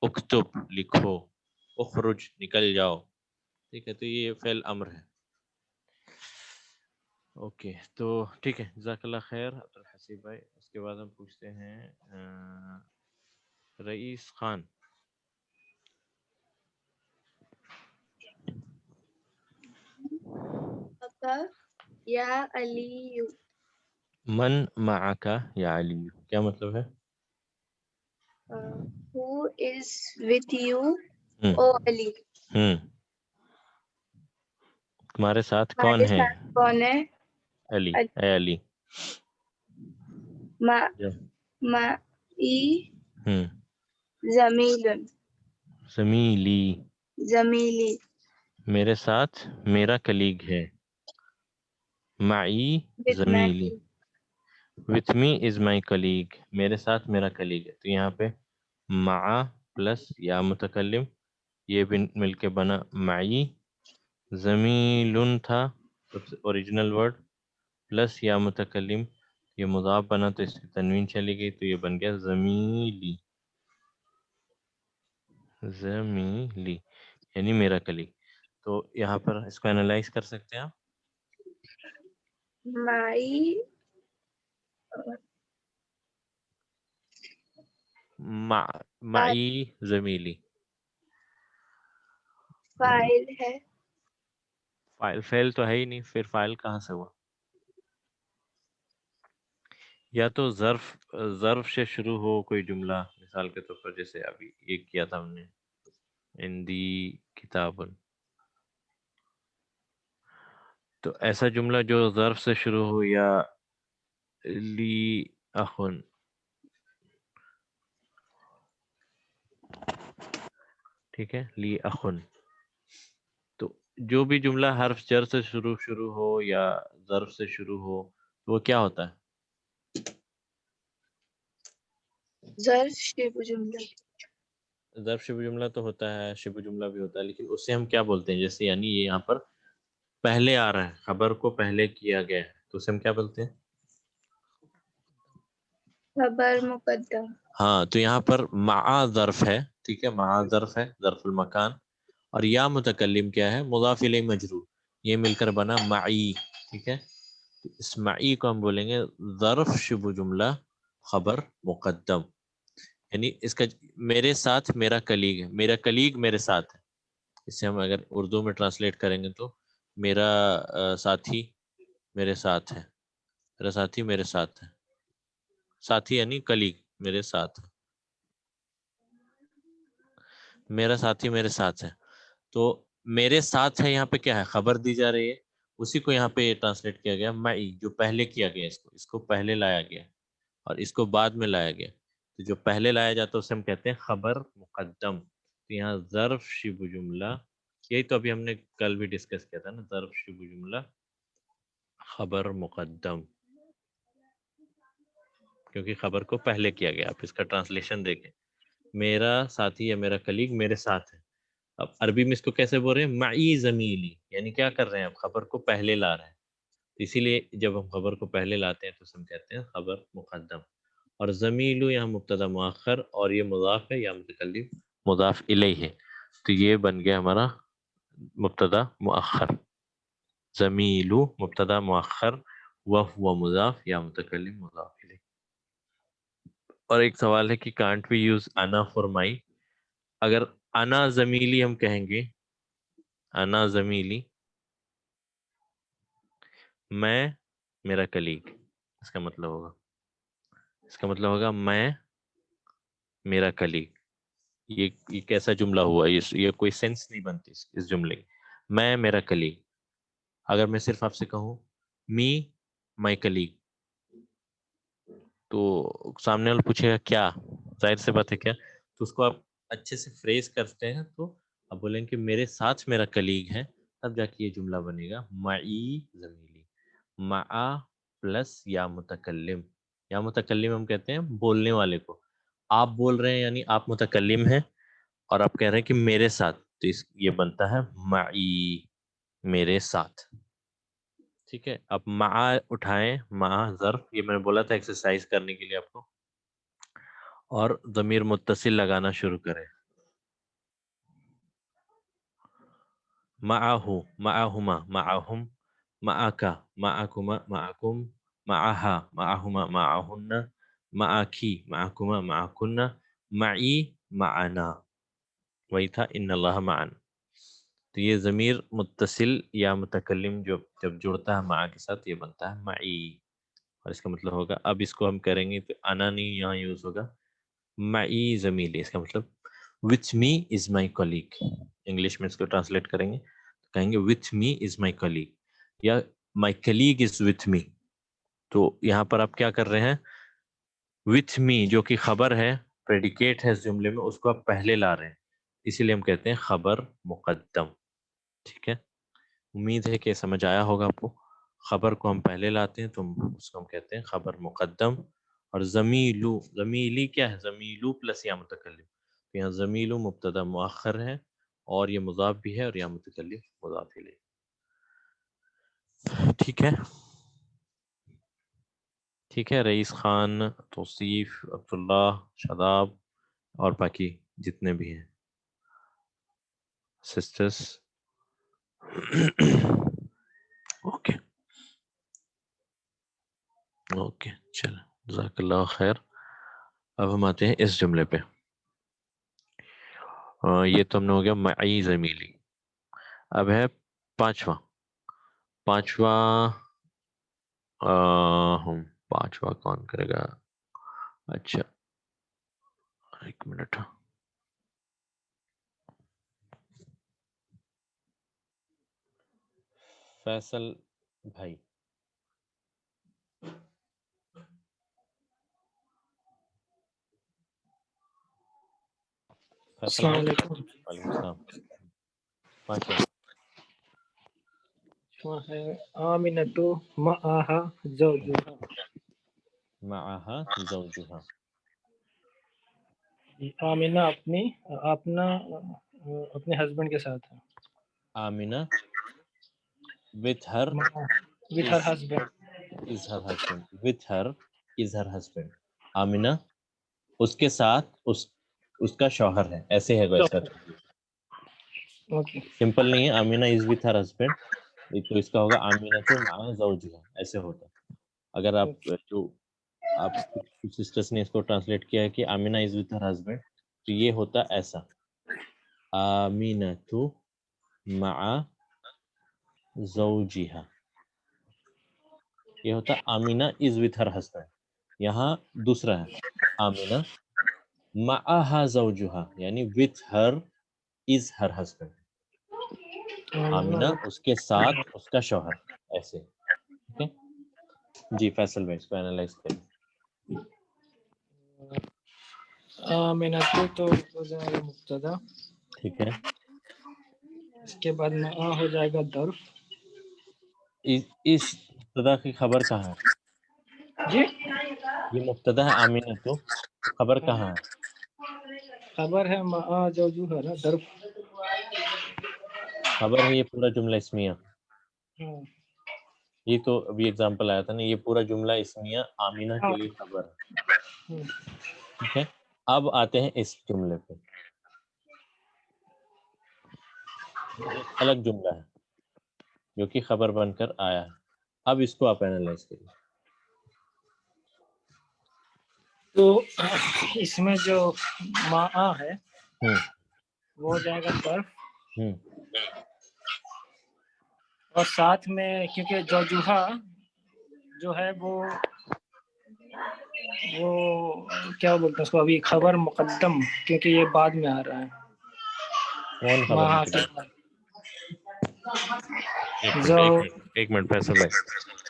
اکتب لکھو, اخرج نکل جاؤ. ٹھیک ہے, تو یہ فعل امر ہے. اوکے, تو ٹھیک ہے, جزاک اللہ خیر عبدالحسیب بھائی. اس کے بعد ہم پوچھتے ہیں رئیس خان. یا علی. من معک یا علی, کیا مطلب ہے؟ who is with you ہم او علی. تمہارے ساتھ کون ہمارے ہے؟ ساتھ کون ہے؟ علی. اے علی. معی ہم زمیل. زمیلی, زمیلی. میرے ساتھ میرا کلیگ ہے. معی with زمیلی. my. with me is my colleague, میرے ساتھ میرا کلیگ ہے. تو یہاں پہ مع پلس یا متکلم, یہ بھی مل کے بنا معی. زمیل تھا اوریجنل ورڈ, پلس یا متکلم, یہ مضاف بنا تو اس کی تنوین چلی گئی, تو یہ بن گیا زمیلی. زمیلی یعنی میرا کلیگ. تو یہاں پر اس کو انالائز کر سکتے ہیں آپ. معی معی زمیلی. فاعل ہے. فعل تو ہے ہی نہیں, پھر فاعل کہاں سے ہوا؟ یا تو ظرف سے شروع ہو کوئی جملہ, مثال کے طور پر جیسے ابھی یہ کیا تھا ہم نے اندی کتابن, تو ایسا جملہ جو ظرف سے شروع ہو, یا لی اخن. ٹھیک ہے, لی اخن. تو جو بھی جملہ حرف جر سے شروع ہو یا ظرف سے شروع ہو, تو وہ کیا ہوتا ہے؟ ظرف شبہ جملہ. ظرف شبہ جملہ تو ہوتا ہے, شبہ جملہ بھی ہوتا ہے, لیکن اسے ہم کیا بولتے ہیں؟ جیسے یعنی یہ یہاں پر پہلے آ رہا ہے, خبر کو پہلے کیا گیا ہے, تو اسے ہم کیا بولتے ہیں؟ خبر مقدم. ہاں, تو یہاں پر مع ظرف ہے. ٹھیک ہے, مع ظرف ہے, ظرف المکان, اور یا متکلم کیا ہے؟ مضاف الیہ مجرور. یہ مل کر بنا معی. ٹھیک ہے, تو اس معی کو ہم بولیں گے ظرف شبہ جملہ خبر مقدم. یعنی اس کا میرے ساتھ میرا کلیگ ہے, میرا کلیگ میرے ساتھ ہے. اسے ہم اگر اردو میں ٹرانسلیٹ کریں گے تو میرا ساتھی میرے ساتھ ہے, میرا ساتھی میرے ساتھ ہے. ساتھی یعنی کلیگ میرے ساتھ ہے. میرا ساتھی میرے ساتھ ہے. تو میرے ساتھ ہے یہاں پہ کیا ہے؟ خبر دی جا رہی ہے. اسی کو یہاں پہ ٹرانسلیٹ کیا گیا معی، جو پہلے کیا گیا، اس کو پہلے لایا گیا اور اس کو بعد میں لایا گیا. تو جو پہلے لایا جاتا ہے اسے ہم کہتے ہیں خبر مقدم. تو یہاں ظرف شبہ جملہ، یہی تو ابھی ہم نے کل بھی ڈسکس کیا تھا نا، ظرف شبہ جملہ خبر مقدم، کیونکہ خبر کو پہلے کیا گیا. آپ اس کا ٹرانسلیشن دیکھیں، میرا ساتھی یا میرا کلیگ میرے ساتھ ہے. اب عربی میں اس کو کیسے بول رہے ہیں؟ معی زمیلی، یعنی کیا کر رہے ہیں؟ آپ خبر کو پہلے لا رہے ہیں. تو اسی لیے جب ہم خبر کو پہلے لاتے ہیں تو ہم کہتے ہیں خبر مقدم. اور زمیلو یہاں مبتدا مؤخر، اور یہ مضاف ہے یا متکلم مضاف الیہ ہے. تو یہ بن گیا ہمارا مبتدا مؤخر. زمیلو مبتدا مؤخر، وہو مضاف یا متکلم مضاف الیہ. اور ایک سوال ہے کہ کانٹ وی یوز انا فار مائی؟ اگر انا زمیلی ہم کہیں گے، انا زمیلی، میں میرا کلیگ، اس کا مطلب ہوگا میں میرا کلیگ. یہ کیسا جملہ ہوا؟ یہ کوئی سینس نہیں بنتی اس جملے کی. میں میرا کلیگ. اگر میں صرف آپ سے کہوں می مائی کلیگ، تو سامنے والا پوچھے گا کیا؟ ظاہر سی بات ہے کیا. تو اس کو آپ اچھے سے فریز کرتے ہیں تو آپ بولیں کہ میرے ساتھ میرا کلیگ ہے، تب جا کے یہ جملہ بنے گا معی زمیلی. مع پلس یا متکلم. یا متکلم ہم کہتے ہیں بولنے والے کو. آپ بول رہے ہیں یعنی آپ متکلم ہیں، اور آپ کہہ رہے ہیں کہ میرے ساتھ، تو یہ بنتا ہے معی، میرے ساتھ. ٹھیک ہے. اب مع اٹھائیں، مع ظرف، یہ میں نے بولا تھا ایکسرسائز کرنے کے لیے آپ کو. اور ضمیر متصل لگانا شروع کریں. معہو، معہما، معہم، معکا، معکما، معکم، معہا، معہما، معہن، معکی، معکما، معکن، معی، معنا. وہی تھا ان اللہ معن. تو یہ ضمیر متصل یا متکلم جب جڑتا ہے مع کے ساتھ، یہ بنتا ہے معی. اور اس کا مطلب ہوگا، اب اس کو ہم کریں گے تو انا نہیں یہاں یوز ہوگا، معی زمیلی. اس کا مطلب with me is my colleague. English میں اس کو ٹرانسلیٹ کریں گے تو کہیں گے with me is my colleague یا my colleague is with me. تو یہاں پر آپ کیا کر رہے ہیں؟ with me جو کہ خبر ہے، پریڈیکیٹ ہے اس جملے میں، اس کو آپ پہلے لا رہے ہیں، اسی لیے ہم کہتے ہیں خبر مقدم. ٹھیک ہے. امید ہے کہ سمجھ آیا ہوگا آپ کو. خبر کو ہم پہلے لاتے ہیں تو اس کو ہم کہتے ہیں خبر مقدم. اور زمیلو، زمیلی کیا ہے؟ زمیلو پلس یا متکلم. یہاں زمیلو مبتدا مؤخر ہے، اور یہ مضاف بھی ہے، اور یہاں متکلم مضاف الیہ. ٹھیک ہے. ٹھیک ہے. رئیس خان، توصیف، عبداللہ، شاداب، اور باقی جتنے بھی ہیں سسٹرس. اوکے اوکے، چلیں، جزاک اللہ خیر. اب ہم آتے ہیں اس جملے پہ. یہ تو ہم نے ہو گیا معی زمیلی. اب ہے پانچواں. پانچواں کون کرے گا؟ اچھا ایک منٹ. فیصل بھائی. فیصل السلام بھائی. علیکم. وعلیکم السلام. پانچواں. ہے آمنتو معہا زوجہا. معہا زوجہا. آمنہ اپنے ہسبینڈ کے ساتھ ہے. Amna with her with her husband. is her husband. with her is her husband. Amna اس کے ساتھ اس کا شوہر ہے، ایسے ہے اس کا. اوکے. سمپل نہیں ہے آمینہ از وتھ ہر ہسبینڈ، تو اس کا ہوگا آمینہ تو مع زوجہا، ایسے ہوتا. اگر آپ جو آپ سسٹرس نے اس کو ٹرانسلیٹ کیا ہے کہ آمینہ از وتھ ہر ہسبینڈ، تو یہ ہوتا ایسا، آمینہ تو مع زوجہا. یہ ہوتا آمینہ از وتھ ہر ہسبینڈ. یہاں دوسرا ہے آمینہ معہا زوجہا، یعنی with her is her husband. آمینہ اس کے ساتھ اس کا شوہر. ایسے ٹھیک ہے جی. فیصل بھائی اس کو اینالائز کریں. آمینہ تو ہو جائے گا مبتدا، ٹھیک ہے. اس کے بعد ہو جائے گا ظرف. اس مبتدا کی خبر کہاں ہے؟ جی یہ مبتدا ہے آمینہ تو خبر کہاں ہے؟ خبر ہے جو ہے نا ظرف. خبر ہے یہ پورا جملہ اسمیہ. یہ تو ابھی اگزامپل آیا تھا نا، یہ پورا جملہ اسمیہ آمینہ کے لیے خبر ہے. ٹھیک ہے. اب آتے ہیں اس جملے پہ. ایک الگ جملہ ہے جو کہ خبر بن کر آیا ہے. اب اس کو آپ اینالائز کریے. تو اس میں جو ما ہے وہ ہو جائے گا ظرف، اور ساتھ میں کیونکہ زوجہا جو ہے وہ کیا بولتے ہیں اس کو، ابھی خبر مقدم کیونکہ یہ بعد میں آ رہا ہے. کون خبر مقدم؟ ایک منٹ فیصل بھائی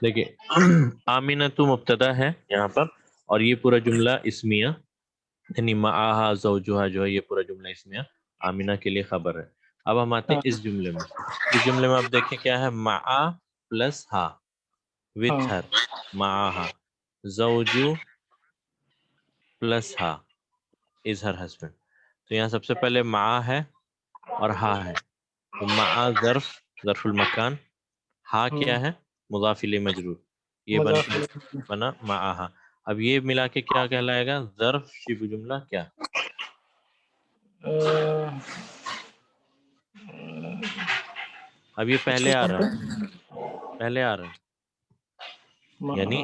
دیکھیے، آمینہ تو مبتدا ہے یہاں پر، اور یہ پورا جملہ اسمیہ یعنی معاہا زوجہا جو ہے یہ پورا جملہ اسمیہ آمینہ کے لیے خبر ہے. اب ہم آتے ہیں اس جملے میں. اس جملے میں آپ دیکھیں کیا ہے، معا پلس ہا وتھ ہر. معاہا زوجو پلس ہا از ہر ہسبینڈ. تو یہاں سب سے پہلے معا ہے اور ہا ہے. تو معا ظرف المکان، ہا کیا ہے مضاف الیہ مجرور، یہ بن کے بنا معاہا. اب یہ ملا کے کیا کہلائے گا، ظرف شبہ جملہ کیا؟ اب یہ پہلے آ رہا ہے یعنی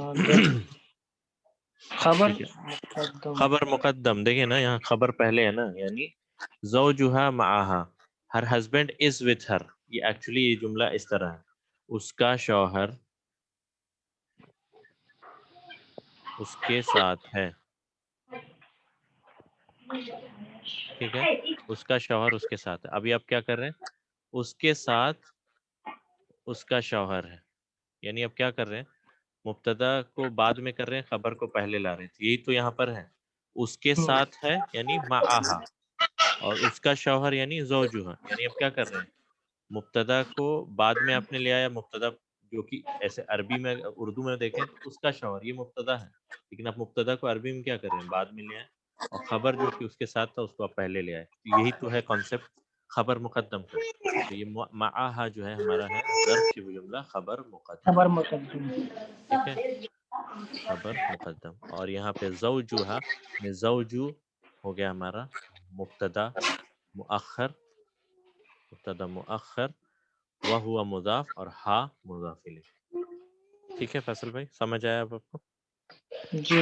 خبر مقدم. دیکھیں نا یہاں خبر پہلے ہے نا، یعنی زوجہا معاہا، her husband is with her. یہ ایکچولی یہ جملہ اس طرح ہے، اس کا شوہر اس کے ساتھ ہے. ٹھیک ہے، اس کا شوہر اس کے ساتھ ہے. ابھی آپ کیا کر رہے ہیں، اس کے ساتھ اس کا شوہر ہے، یعنی اب کیا کر رہے ہیں، مبتدا کو بعد میں کر رہے ہیں، خبر کو پہلے لا رہے ہیں. یہی تو یہاں پر ہے، اس کے ساتھ ہے یعنی معاہا، اور اس کا شوہر یعنی زوجہا. یعنی اب کیا کر رہے ہیں، مبتدا کو بعد میں آپ نے لے آیا، مبتدا جو کہ ایسے عربی میں اردو میں دیکھیں تو اس کا شوہر یہ مبتدا ہے، لیکن آپ مبتدا کو عربی میں کیا کر رہے ہیں، بعد میں لے آئے، اور خبر جو کہ اس کے ساتھ تھا اس کو آپ پہلے لے آئے. یہی تو ہے کانسیپٹ خبر مقدم کا. تو یہ معاہا جو ہے ہمارا ہے ظرف شبہ جملہ خبر مقدم. ٹھیک ہے، خبر مقدم. اور یہاں پہ زوجہا میں زوجو ہو گیا ہمارا مبتدا مؤخر، وہو مضاف اور ہا مضاف الیہ. ٹھیک ہے فیصل بھائی، سمجھ آیا اب آپ کو؟ جی.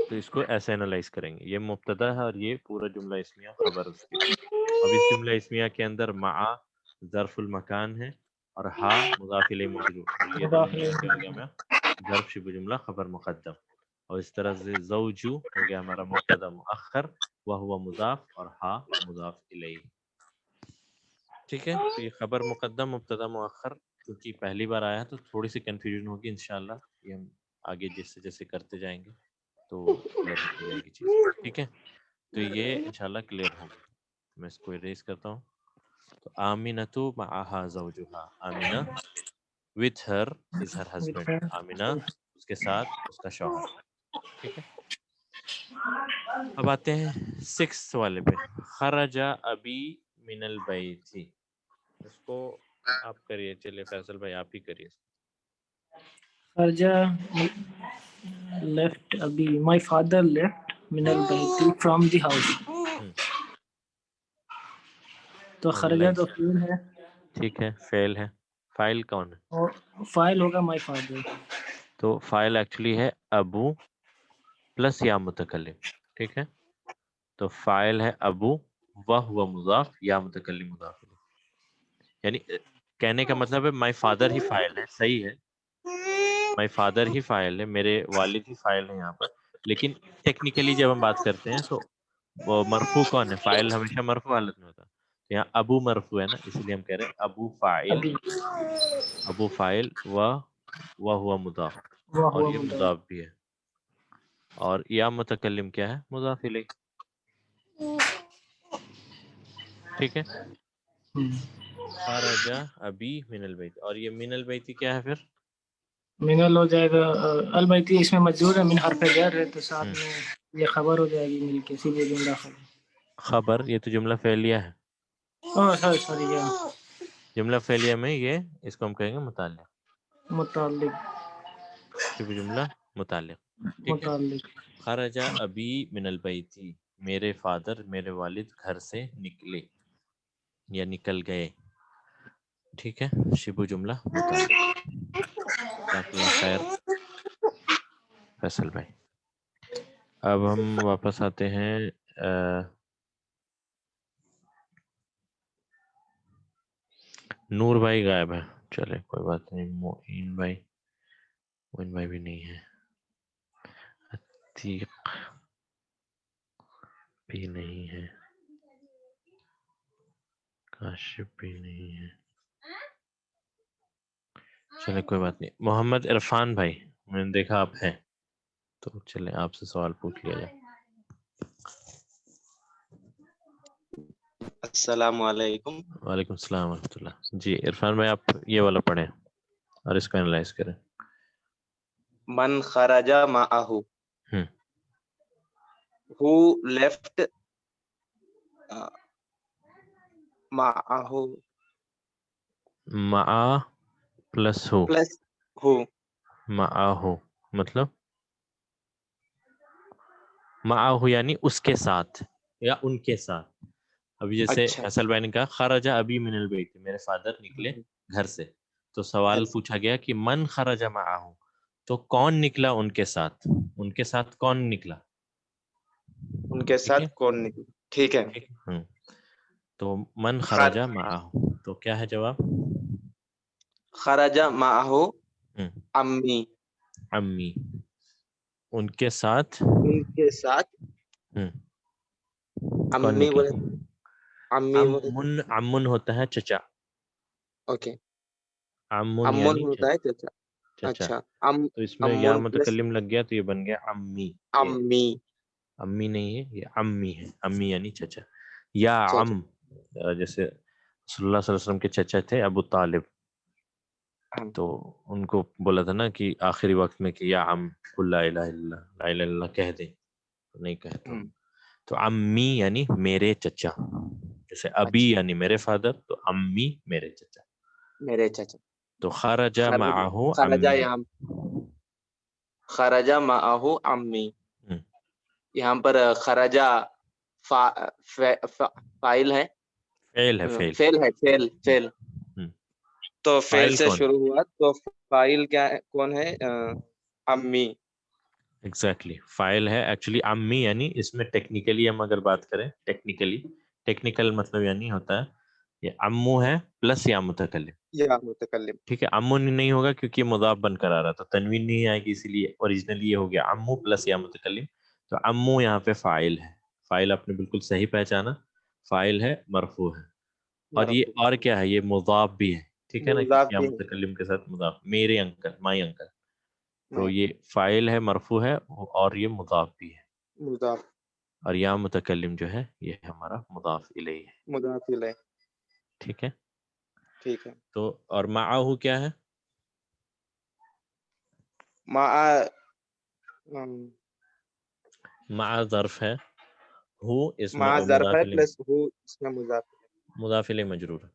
تو اس کو ایسے اینالائز کریں گے، یہ مبتدا ہے اور یہ پورا جملہ اسمیہ خبر اس کی. اب اس جملہ اسمیہ کے اندر معا ظرف المکان ہے اور ہا مضاف الیہ مجرور، اور یہ دونوں ملا کے ہو گیا ہمارا ظرف شبہ جملہ خبر مقدم. اور اس طرح سے زوجو ہو گیا ہمارا مبتدا مؤخر، وہو مضاف اور ہا مضاف الیہ. ٹھیک ہے، تو یہ خبر مقدم مبتدا مؤخر کیونکہ پہلی بار آیا ہے تو تھوڑی سی کنفیوژن ہوگی. انشاءاللہ یہ ہم آگے جیسے جیسے کرتے جائیں گے تو کلیئر ہوتی جائے گی چیز. ٹھیک ہے، تو یہ انشاءاللہ کلیئر ہوگی. میں اس کو اریز کرتا ہوں. تو آمینۃ معہا زوجہا، آمینہ with her is her husband، آمینہ اس کے ساتھ اس کا شوہر. ٹھیک ہے، اب آتے ہیں 6 والے پہ. خرج ابی من البیت، اس کو آپ کریے. چلے فیصل بھائی آپ ہی کریے. خرجہ left ابھی، my father left من البیت from the house. تو خرجہ تو فعل ہے. ٹھیک ہے، فعل ہے. فاعل کون ہے؟ اور فاعل ہوگا my father. تو فاعل ایکچولی ہے ابو پلس یا متکلم. ٹھیک ہے، تو فاعل ہے ابو وہو مضاف یا متکلم مضاف الیہ. یعنی کہنے کا مطلب ہے مائی فادر ہی فاعل ہے. صحیح ہے، مائی فادر ہی فاعل ہے، میرے والد ہی فاعل ہے یہاں پر. لیکن ٹیکنیکلی جب ہم بات کرتے ہیں تو وہ مرفوع کون ہے؟ فاعل ہمیشہ مرفوع حالت میں ہوتا ہے. یہاں ابو مرفوع ہے نا، اس لیے ہم کہہ رہے ہیں ابو فاعل، ابھی ابو فاعل و ہوا مضاف، وہ اور ہوا یہ مضاف. مضاف بھی ہے. اور یا متکلم کیا ہے؟ مضاف الیہ. ٹھیک ہے. خرج ابی من البیت، اور یہ من البیت کیا ہے پھر؟ منل ہو جائے گا البیتی، اس میں مجرور ہے، من حرف جر ہے تو ساتھ میں یہ خبر ہو جائے گی مل کے سیدھے جملہ خبر. خبر، یہ تو جملہ فعلیہ ہے. سوری جملہ فعلیہ میں یہ اس کو ہم کہیں گے متعلق، متعلق شبہ جملہ متعلق. ٹھیک ہے. متعلق. خرج ابی من البیت، میرے فادر، میرے والد گھر سے نکلے یا نکل گئے. ٹھیک ہے. شبہ جملہ متعلق. جزاک اللہ خیر فیصل بھائی. اب ہم واپس آتے ہیں نور بھائی غائب ہے، چلے کوئی بات نہیں. معین بھائی بھی نہیں ہے، عتیق بھی نہیں ہے، کاشف بھی نہیں ہے. چلے کوئی بات نہیں. محمد عرفان بھائی، میں نے دیکھا آپ ہیں تو چلے آپ سے سوال پوچھ لیا جائے. السلام علیکم. وعلیکم السلام ورحمۃ اللہ. جی عرفان بھائی آپ یہ والا پڑھیں اور اس کو انالائز کریں. من خرج معه. Who left معه مع پلس ہو، plus who. معاہو مطلب معاہو یعنی اس کے ساتھ یا ان کے ساتھ. ابھی جیسے اچھا فیصل بھائی نے کہا خرج ابی من البیت، میرے فادر نکلے گھر سے، تو سوال پوچھا گیا کہ من خرج معاہو، تو کون نکلا ان کے ساتھ؟ ان کے ساتھ کون نکلا؟ ان کے ٹھیک ساتھ ہے. کون نکلا؟ ٹھیک ہے. ٹھیک ہے. تو من خر خرج معاہو، تو کیا ہے جواب؟ خرج معه ہم، امی. امی، ان کے ساتھ. ان کے ساتھ ہم، کون امی نکلا؟ بولے، امی بولے. امن، امن ہوتا ہے چچا. اوکے. امن امن یعنی ہوتا ہے چچا. چچا. اچھا تو اس میں یا امن پلس متکلم لگ گیا تو یہ بن گیا امی. یہ امی. امی نہیں ہے، یہ امی ہے. امی یعنی چچا. یا چچا. جیسے صلی اللہ علیہ وسلم کے چچا تھے ابو طالب، تو ان کو بولا تھا نا کہ آخری وقت میں کہ یا قل لا الہ الا اللہ، لا الہ الا اللہ کہہ دیں، تو نہیں کہے تو امی یعنی میرے چچا. جیسے ابی اچھا یعنی میرے فادر، تو امی میرے چچا. میرے چچا. تو خرج معه خرجہ امی. یہاں خرجہ معه امی. ہم، یہاں پر خرجہ فاعل ہے، فعل ہے، فعل. فعل ہے، فعل ہم، فعل. ہم. تو فعل فاعل سے کون؟ شروع ہوا تو فاعل کیا ہے، کون ہے؟ امی. ایگزیکٹلی فاعل ہے ایکچولی امی. یعنی اس میں ٹیکنیکلی ہم اگر بات کریں، ٹیکنیکل مطلب یعنی ہوتا ہے یہ امو ہے پلس یا متکلم. یا متکلم. ٹھیک ہے. امو نہیں ہوگا کیونکہ یہ مضاف بن کر آ رہا تھا، تنوین نہیں آئے گی، اسی لیے اوریجنلی یہ ہو گیا امو پلس یا متکلم. تو امو یہاں پہ فاعل ہے. فاعل آپ نے بالکل صحیح پہچانا، فاعل ہے، مرفوع ہے. اور یہ اور کیا ہے؟ یہ مضاف بھی ہے. ٹھیک ہے نا، مضاف کیونکہ یا بھی متکلم کے ساتھ مضاف. میرے انکل، مائی انکل. تو ہے، یہ فاعل ہے، مرفوع ہے، اور یہ مضاف بھی ہے. مضاف. اور یا متکلم جو ہے یہ ہمارا مضاف الیہ ہے. مضاف الیہ. ٹھیک ہے. ٹھیک ہے. تو اور معاہو کیا ہے؟ مع ظرف ہے، ہو اس میں مع اور ظرف مضاف ہے الیہ، پلس ہو اس میں مضاف. مضاف الیہ مجرور ہے.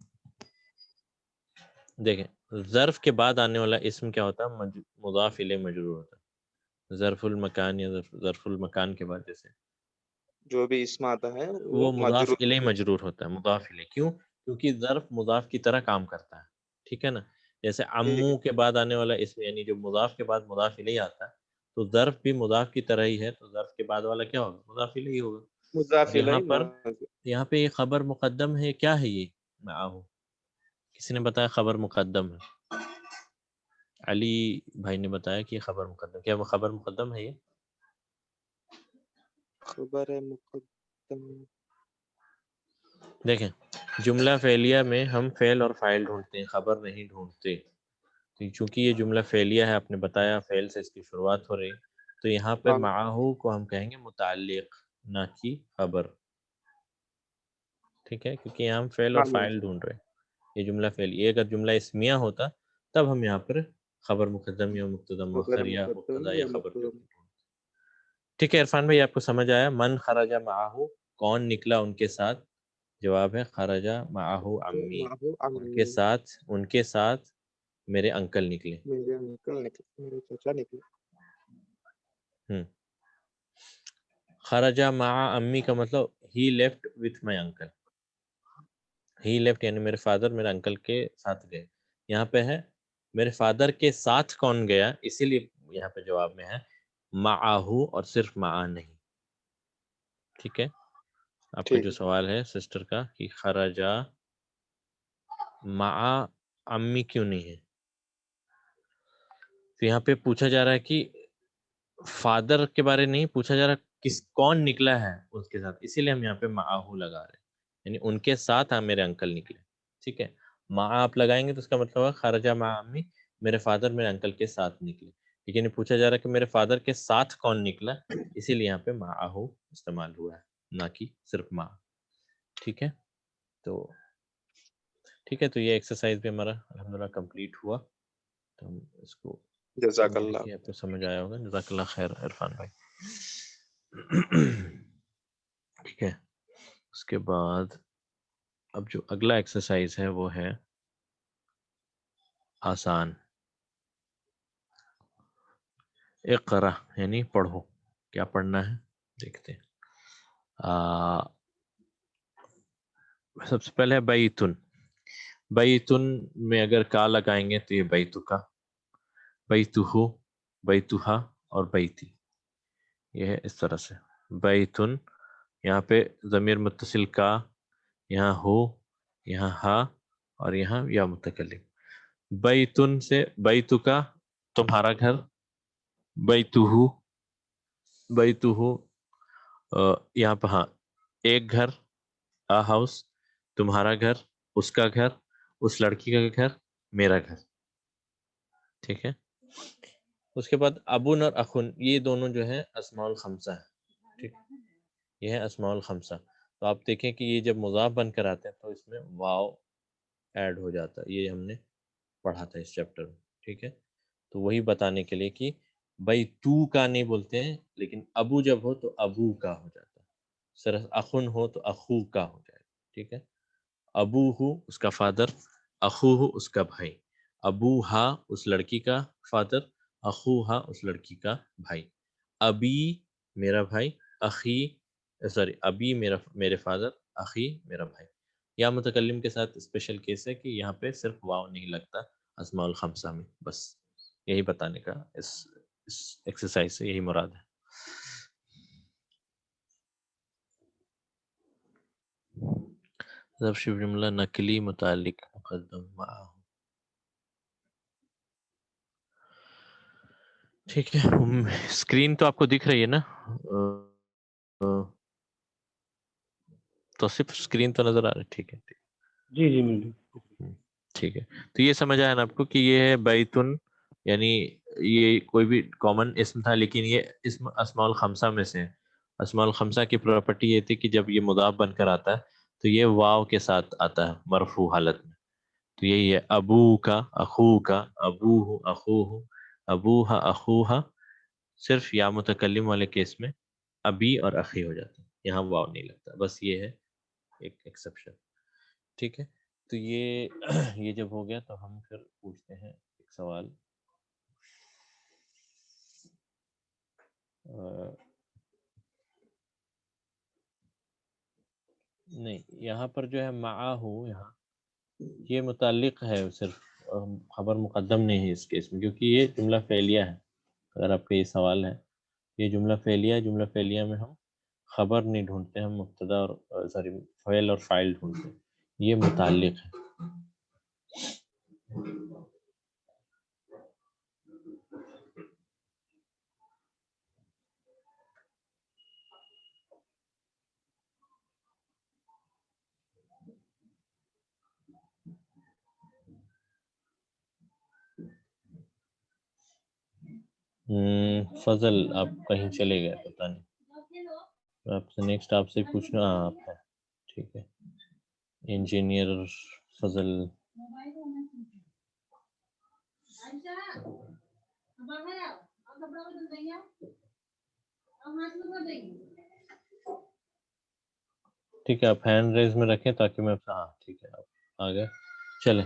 دیکھیں ظرف کے بعد آنے والا اسم کیا ہوتا ہے؟ مضاف الیہ مجرور ہوتا ہے. ظرف المکان یا ظرف المکان کے بعد جیسے جو بھی اسم آتا ہے وہ مضاف مجرور. الیہ مجرور ہوتا ہے. مضاف الیہ کیوں؟ کیونکہ ظرف مضاف کی طرح کام کرتا ہے. ٹھیک ہے نا. جیسے ٹھیک امو ہے. کے بعد آنے والا اسم یعنی جو مضاف کے بعد مضاف الیہ آتا ہے، تو ظرف بھی مضاف کی طرح ہی ہے، تو ظرف کے بعد والا کیا ہوگا؟ مضاف الیہ ہوگا. مضاف اب یہاں پر الیہ. یہاں پہ یہ خبر مقدم ہے، کیا ہے یہ معاہو؟ کسی نے بتایا خبر مقدم ہے؟ علی بھائی نے بتایا کہ یہ خبر مقدم. کیا وہ خبر مقدم ہے؟ یہ خبر مقدم دیکھیں جملہ فعلیہ میں ہم فعل اور فاعل ڈھونڈتے ہیں، خبر نہیں ڈھونڈتے. تو چونکہ یہ جملہ فعلیہ ہے، آپ نے بتایا فعل سے اس کی شروعات ہو رہی، تو یہاں پہ ہاں معاہو کو ہم کہیں گے متعلق، نہ کہ خبر. ٹھیک ہے، کیونکہ یہاں ہم فعل اور ہاں جی فاعل ڈھونڈ رہے ہیں. یہ جملہ فعلیہ، اگر جملہ اسمیہ ہوتا تب ہم یہاں پر خبر مقدم یا مبتدا غیر مؤخر یا مقدم مبتدا یا یا خبر جو مقدم. بھی ڈھونڈتے. ٹھیک ہے عرفان بھائی، آپ کو سمجھ آیا؟ من خرج معاہو، کون نکلا ان کے ساتھ؟ جواب ہے خرج معاہو عمی، معه ان کے ساتھ میرے انکل نکلے. میرے انکل نکلے، میرے چچا نکلے. ہم. خرج مع امی کا مطلب he left with my uncle. He left یعنی میرے فادر میرے انکل کے ساتھ گئے. یہاں پہ ہے میرے فادر کے ساتھ کون گیا، اسی لیے یہاں پہ جواب میں ہے معاہو اور صرف معا نہیں. ٹھیک ہے، آپ کا ٹھیک جو ہے. سوال ہے سسٹر کا کہ خرجا مع امی کیوں نہیں ہے، تو یہاں پہ پوچھا جا رہا ہے کہ فادر کے بارے نہیں پوچھا جا رہا کون نکلا ہے اس کے ساتھ، اسی لیے ہم یہاں پہ معاہو لگا رہے ہیں، یعنی ان کے ساتھ میرے انکل نکلے. ٹھیک ہے، مع آپ لگائیں گے تو اس کا مطلب ہے خرجہ مع امی، میرے فادر میرے انکل کے ساتھ نکلے. لیکن یہ پوچھا جا رہا ہے کہ میرے فادر کے ساتھ کون نکلا، اسی لیے یہاں پہ معاہو استعمال ہوا ہے، نہ کہ صرف مع. ٹھیک ہے، تو یہ ایکسرسائز بھی ہمارا الحمدللہ کمپلیٹ ہوا. تو ہم اس کو جزاک امید ہے اللہ. کہ آپ کو سمجھ آیا ہوگا. جزاک اللہ خیر عرفان بھائی. ٹھیک ہے، اس کے بعد اب جو اگلا ایکسرسائز ہے وہ ہے آسان. اقرا یعنی پڑھو. کیا پڑھنا ہے دیکھتے ہیں. سب سے پہلے بیتن. بیتن میں اگر کا لگائیں گے تو یہ بیتو کا، بیتہو، بیتہا اور بیتی، یہ ہے اس طرح سے. بیتن یہاں پہ ضمیر متصل کا، یہاں ہو، یہاں ہا اور یہاں یا متکلم. بیتن سے بیتو کا تمہارا گھر، بیتہو، بیتہو یہاں پہ ہاں ایک گھر، آ ہاؤس، تمہارا گھر، اس کا گھر، اس لڑکی کا گھر، میرا گھر. ٹھیک ہے، اس کے بعد ابن اور اخن، یہ دونوں جو ہیں اسماء الخمسہ ہیں. ٹھیک، یہ ہے اسماء الخمسہ. تو آپ دیکھیں کہ یہ جب مضاف بن کر آتے ہیں تو اس میں واو ایڈ ہو جاتا ہے، یہ ہم نے پڑھا تھا اس چیپٹر میں. ٹھیک ہے، تو وہی بتانے کے لیے کہ بھائی تو کا نہیں بولتے ہیں، لیکن ابو جب ہو تو ابو کا ہو جاتا ہے. سر اخن ہو تو اخو کا ہو جائے. ٹھیک ہے، ابو ہو اس کا فادر، اخو ہو اس کا بھائی، ابو ہا اس لڑکی کا فادر، اخو ہا اس لڑکی کا بھائی. ابی میرا بھائی، اخی سوری ابی میرے فادر، اخی میرا بھائی. یا متکلم کے ساتھ اسپیشل کیس ہے کہ یہاں پہ صرف واو نہیں لگتا اسماء الخمسہ میں. بس یہی بتانے کا اس ایکسرسائز سے یہی مراد ہے. ظرف جملہ نقلی متعلق مقدم معاہو. ٹھیک ہے، اسکرین تو آپ کو دکھ رہی ہے نا؟ تو صرف اسکرین تو نظر آ رہی ہے. ٹھیک ہے، جی جی مل ٹھیک ہے. تو یہ سمجھ آیا نا آپ کو کہ یہ ہے بیتن، یعنی یہ کوئی بھی کامن اسم تھا، لیکن یہ اسم اسماء الخمسہ میں سے ہے. اسماء الخمسہ کی پراپرٹی یہ تھی کہ جب یہ مضاف بن کر آتا ہے تو یہ واو کے ساتھ آتا ہے مرفوع حالت میں. تو یہی ہے ابو کا، اخو کا، ابو ہو، اخو ہو، ابو ہا، اخو ہا. صرف یا متکلم والے کیس میں ابی اور اخی ہو جاتا ہے، یہاں واو نہیں لگتا. بس یہ ہے ایک ایکسیپشن. ٹھیک ہے، تو یہ جب ہو گیا تو ہم پھر پوچھتے ہیں ایک سوال. نہیں، یہاں پر جو ہے معاہو، یہاں یہ متعلق ہے صرف، خبر مقدم نہیں ہے اس کیس میں، کیونکہ یہ جملہ فعلیہ ہے. اگر آپ کا یہ سوال ہے، یہ جملہ فعلیہ ہے. جملہ فعلیہ میں ہم خبر نہیں ڈھونڈتے، ہم مبتدا اور سوری فعل اور فاعل ڈھونڈتے ہیں. یہ متعلق ہے. فضل آپ کہیں چلے گئے پتہ نہیں، آپ سے نیکسٹ آپ سے پوچھنا. ہاں آپ ہے، ٹھیک ہے. انجینئر فضل. ٹھیک ہے، آپ ہینڈ ریز میں رکھیں تاکہ میں. ہاں ٹھیک ہے، آپ آ گئے. چلیں.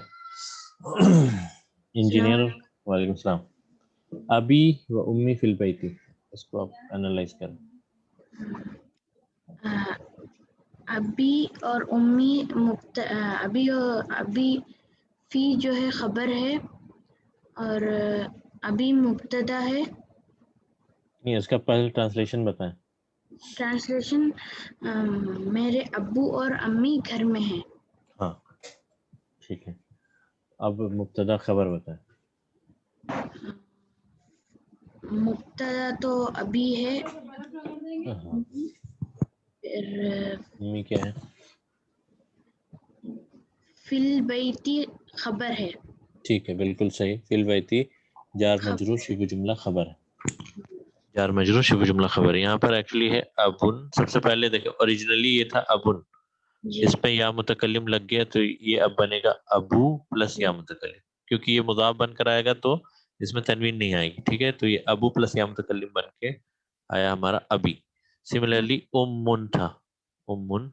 انجینئر. وعلیکم السلام. ابی و امی فی البیت، اس کو آپ انالائز کریں. ابی اور امی ابی فی جو ہے خبر ہے، اور ابی مبتدا ہے. نہیں، اس کا پہلے ٹرانسلیشن بتائیں. ٹرانسلیشن میرے ابو اور امی گھر میں ہیں. ہاں ٹھیک ہے. اب مبتدا خبر بتائیں. مبتدا تو ابی ہے، ہاں، پھر امی کیا ہے؟ فی البیتی خبر ہے. ٹھیک ہے، بالکل صحیح. فی البیتی جار مجرور شبہ جملہ خبر ہے. جار مجرور شبہ جملہ خبر ہے. یہاں پر ایکچولی ہے ابن. سب سے پہلے دیکھیں اوریجنلی یہ تھا ابن، جی اس پہ یا متکلم لگ گیا تو یہ اب بنے گا ابو پلس یا متکلم، کیونکہ یہ مضاف بن کر آئے گا تو اس میں تنوین نہیں آئے گی. ٹھیک ہے، تو یہ ابو پلس یا متکلم بن کے آیا ہمارا ابی. سملرلی امن تھا، امن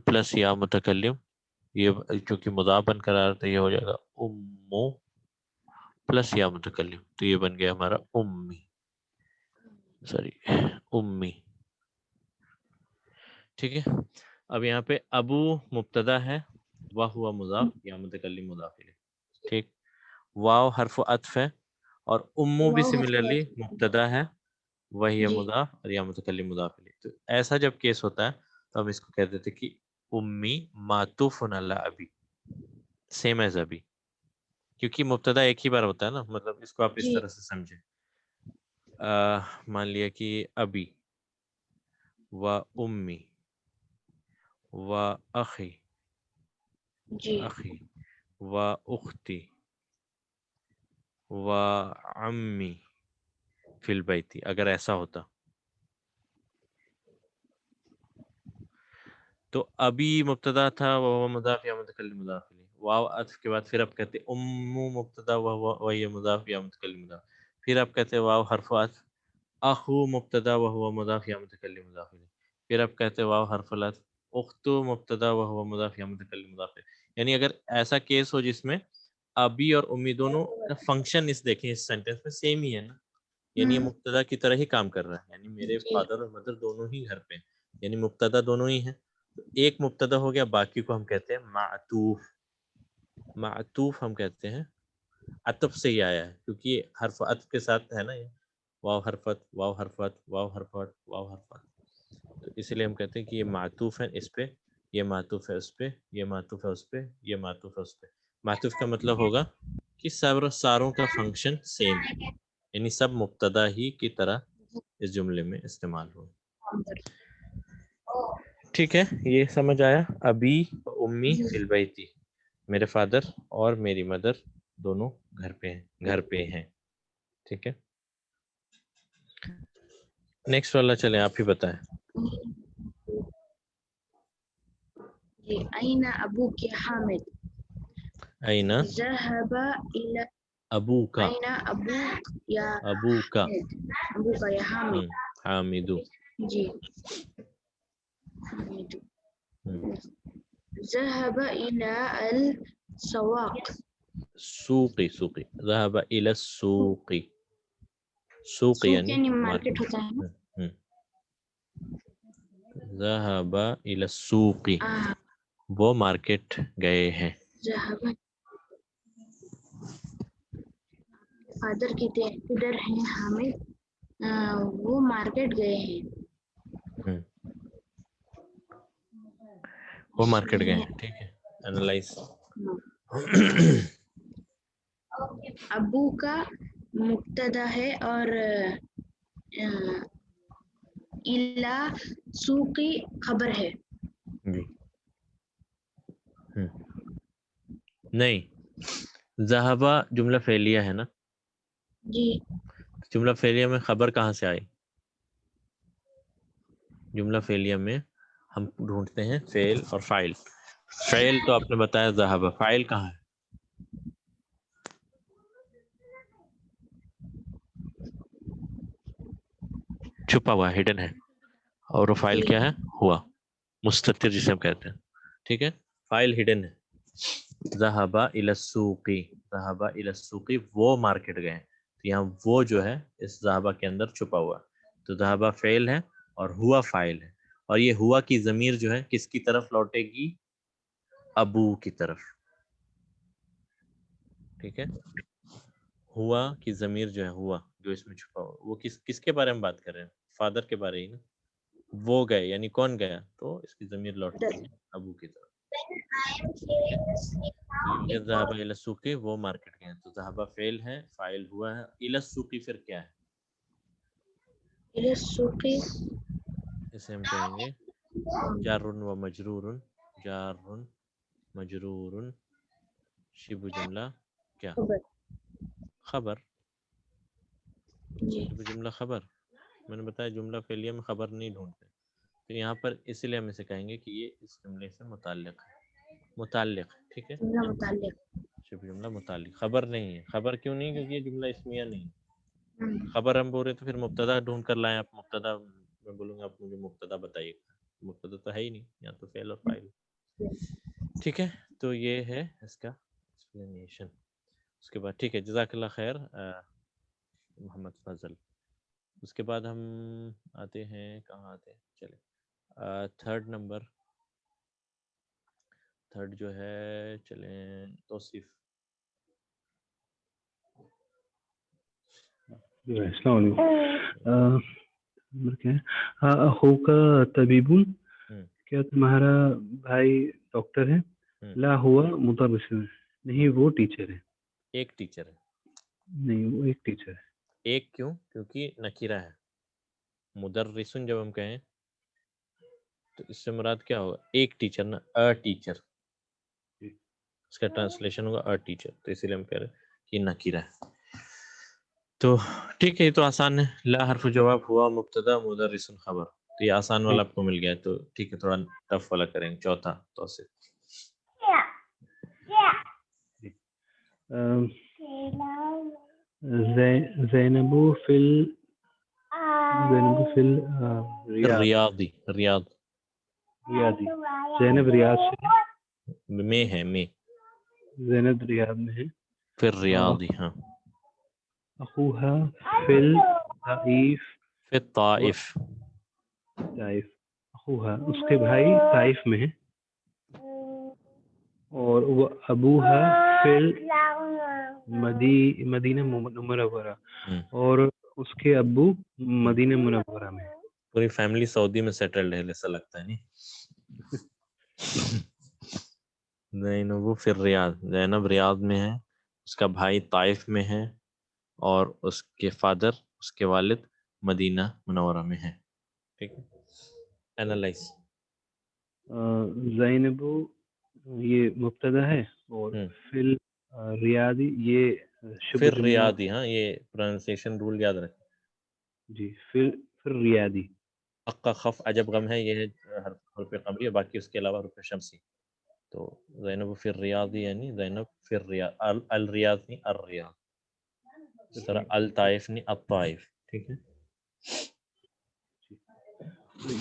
پلس یا متکلم، یہ چونکہ مضاف بن کر آ رہا تھا یہ ہو جائے گا امو پلس یا متکلم، تو یہ بن گیا ہمارا امی. امی. ٹھیک ہے. اب یہاں پہ ابو مبتدا ہے، واہ ہوا مضاف یا متکلم مضاف الیہ. ٹھیک. واو حرف عطف ہے، اور امو بھی سملرلی مبتدا ہے، وہی جی مضاف اور یا متکلم مضاف الیہ. تو ایسا جب کیس ہوتا ہے تو ہم اس کو کہتے تھے کہ امی معطوف علی ابی، سیم ایز ابی، کیونکہ مبتدا ایک ہی بار ہوتا ہے نا. مطلب اس کو آپ اس جی طرح سے سمجھیں. مان لیا کہ ابی و امی و اخی جی و اختی و عمی فی البیتی، اگر ایسا ہوتا تو ابھی مبتدا تھا وہ مضاف یا متکلم مضاف الیہ. واو عطف کے بعد پھر آپ کہتے امو مبتدا و یہ مضاف یا متکلم مضاف، پھر آپ کہتے واو حرف عطف، اخو مبتدا و هو مضاف یا متکلم مضاف الیہ، پھر آپ کہتے واو حرف العطف، اختو مبتدا و هو مضاف یا متکلم مضاف الیہ. یعنی اگر ایسا کیس ہو جس میں ابی اور امی دونوں فنکشن اس دیکھیں اس سینٹینس میں سیم ہی ہے نا، یعنی یہ مبتدا کی طرح ہی کام کر رہا ہے. یعنی میرے جی فادر اور مدر دونوں ہی گھر پہ ہیں، یعنی مبتدا دونوں ہی ہیں. تو ایک مبتدا ہو گیا، باقی کو ہم کہتے ہیں معطوف. معطوف ہم کہتے ہیں عطف سے ہی آیا ہے، کیونکہ یہ حرف عطف کے ساتھ ہے نا، یہ واو حرفت واو حرفت واو حرفت واو حرفت، تو اس لیے ہم کہتے ہیں کہ یہ معطوف ہے اس پہ، یہ معطوف ہے اس پہ، یہ معطوف ہے اس پہ، یہ معطوف ہے اس پہ. معطوف کا مطلب ہوگا کہ ساروں کا فنکشن سیم ہے، یعنی سب مبتدا ہی کی طرح اس جملے میں استعمال ہو. ٹھیک ہے، یہ سمجھ آیا. ابی امی فی البیتی، میرے فادر اور میری مدر دونوں گھر پہ ہیں. ٹھیک ہے، نیکسٹ والا چلیں آپ ہی بتائیں. جی. این ابوک حامد؟ اینا ذهب الى ابو کا، این ابوک یا ابو کا ابوک یا حامد؟ حامدو. جی. حامد ہم، ذهب الى السواق. سوقی ذهب الى السوق. سوق سوق یعنی یعنی مارکیٹ مارکیٹ. ہوتا ہے نا. ذهب الى السوق، وہ مارکیٹ گئے ہیں. ذهب فادر کہتے ہیں ادھر ہیں حامد، وہ مارکیٹ گئے ہیں. وہ مارکیٹ گئے ہیں. ٹھیک ہے، انالائز. ابو کا مبتدا ہے اور الا سوقی خبر ہے. جی نہیں، ذہبہ جملہ فعلیہ ہے نا، جی جملہ فعلیہ میں خبر کہاں سے آئی؟ جملہ فعلیہ میں ہم ڈھونڈتے ہیں فعل اور فاعل. فعل تو آپ نے بتایا ذهب، فاعل کہاں ہے؟ چھپا ہوا ہڈن ہے. اور وہ فاعل کیا ہے؟ ہوا، مستتر جسے ہم کہتے ہیں. ٹھیک ہے، فاعل ہڈن ہے. ذهب الى السوق، ذهب الى السوق وہ مارکیٹ گئے. تو یہاں وہ جو ہے اس ذهب کے اندر چھپا ہوا. تو ذهب فعل ہے اور ہوا فاعل ہے. اور یہ ہوا کی ضمیر جو ہے کس کی طرف لوٹے گی؟ ابو کی طرف. ٹھیک ہے، ہوا کی ضمیر جو ہے، ہوا جو اس میں چھپا ہوا، وہ کس کے بارے میں بات کر رہے ہیں؟ فادر کے بارے ہی نا. وہ گئے یعنی کون گیا؟ تو اس کی ضمیر لوٹتی ہے ابو کی طرف. یہ ذهب الى السوق وہ مارکیٹ گئے. تو ذهب فعل ہے، فاعل ہوا ہے. الى السوق پھر کیا ہے؟ الى السوق اسے ہم کہیں گے جار و مجرور. جار مجرور شبہ جملہ کیا؟ خبر. خبر. جی شبہ جملہ خبر. میں نے بتایا جملہ فعلیہ میں خبر نہیں ڈھونڈتے. تو یہاں پر اس لیے ہم اسے کہیں گے کہ یہ اس جملے سے متعلق ہے. متعلق، ٹھیک ہے، جملہ متعلق. شبہ جملہ متعلق. خبر نہیں ہے. خبر کیوں نہیں؟ کیونکہ یہ جملہ اسمیہ نہیں ہے. ہم، خبر ہم بول رہے تو پھر مبتدا ڈھونڈ کر لائیں. آپ مبتدا، میں بولوں گا آپ مجھے مبتدا بتائیے. مبتدا تو ہے ہی نہیں، یا تو فعل اور فاعل. ٹھیک ہے، تو یہ ہے اس کا ایکسپلینیشن. اس کے بعد ٹھیک ہے، جزاک اللہ خیر محمد فضل. اس کے بعد ہم آتے ہیں، کہاں آتے ہیں؟ چلے تھرڈ نمبر. تھرڈ جو ہے، چلیں توصیف. السلام علیکم. نمبر کیا ہے؟ ہاں، اخوک طبیب، کیا تمہارا بھائی ڈاکٹر ہے؟ لا ہوا مدرس، نہیں وہ ٹیچر ہے. ایک ٹیچر ہے. نہیں، وہ ایک ٹیچر ہے. ایک کیوں؟ کیونکہ نکیرہ ہے. مدرسن جب ہم کہیں تو اس سے مراد کیا ہوگا؟ ایک ٹیچر نا، ا ٹیچر. اس کا ٹرانسلیشن ہوگا ا ٹیچر. تو اسی لیے ہم کہہ رہے ہیں کہ نکیرہ ہے. تو ٹھیک ہے، یہ تو آسان ہے. لا حرف جواب ہوا مبتدا مدرسن خبر. تو یہ آسان والا آپ کو مل گیا. تو ٹھیک ہے، تھوڑا ٹف والا کریں گے. چوتھا توصیف. زینب فی ریاضی. ریاض ریاضی. زینب ریاض سے میں ہے، میں زینب ریاض میں ہے. پھر ریاضی. ہاں، اخوہا فی الطائف. پھر طائف. طائف. اخوہا اس کے بھائی طائف میں ہے. اور وہ ابوہا فی مدینہ منورہ، اور اس کے ابو مدینہ منورہ میں ہے. پوری فیملی سعودی میں سیٹلڈ ہے ایسا لگتا ہے نہیں؟ زینب فی الریاض. زینب ریاض میں ہے، اس کا بھائی طائف میں ہے، اور اس کے فادر، اس کے والد مدینہ منورہ میں ہے. ٹھیک ہے، اینالائز. زینب یہ مبتدا ہے، اور فی الریاضی یہ شبہ پھر جملہ. ریاضی. ہاں، یہ پروننسیشن رول یاد رکھیں. جی، پھر ریاضی. حق خف عجب غم ہے، یہ ہے حرف قمری، باقی اس کے علاوہ حرف شمسی. تو زینب فی الریاضی یعنی زینب فی الریاض. الریاض نہیں، الریاض. اس طرح الطائف نہیں، الطائف. ٹھیک ہے،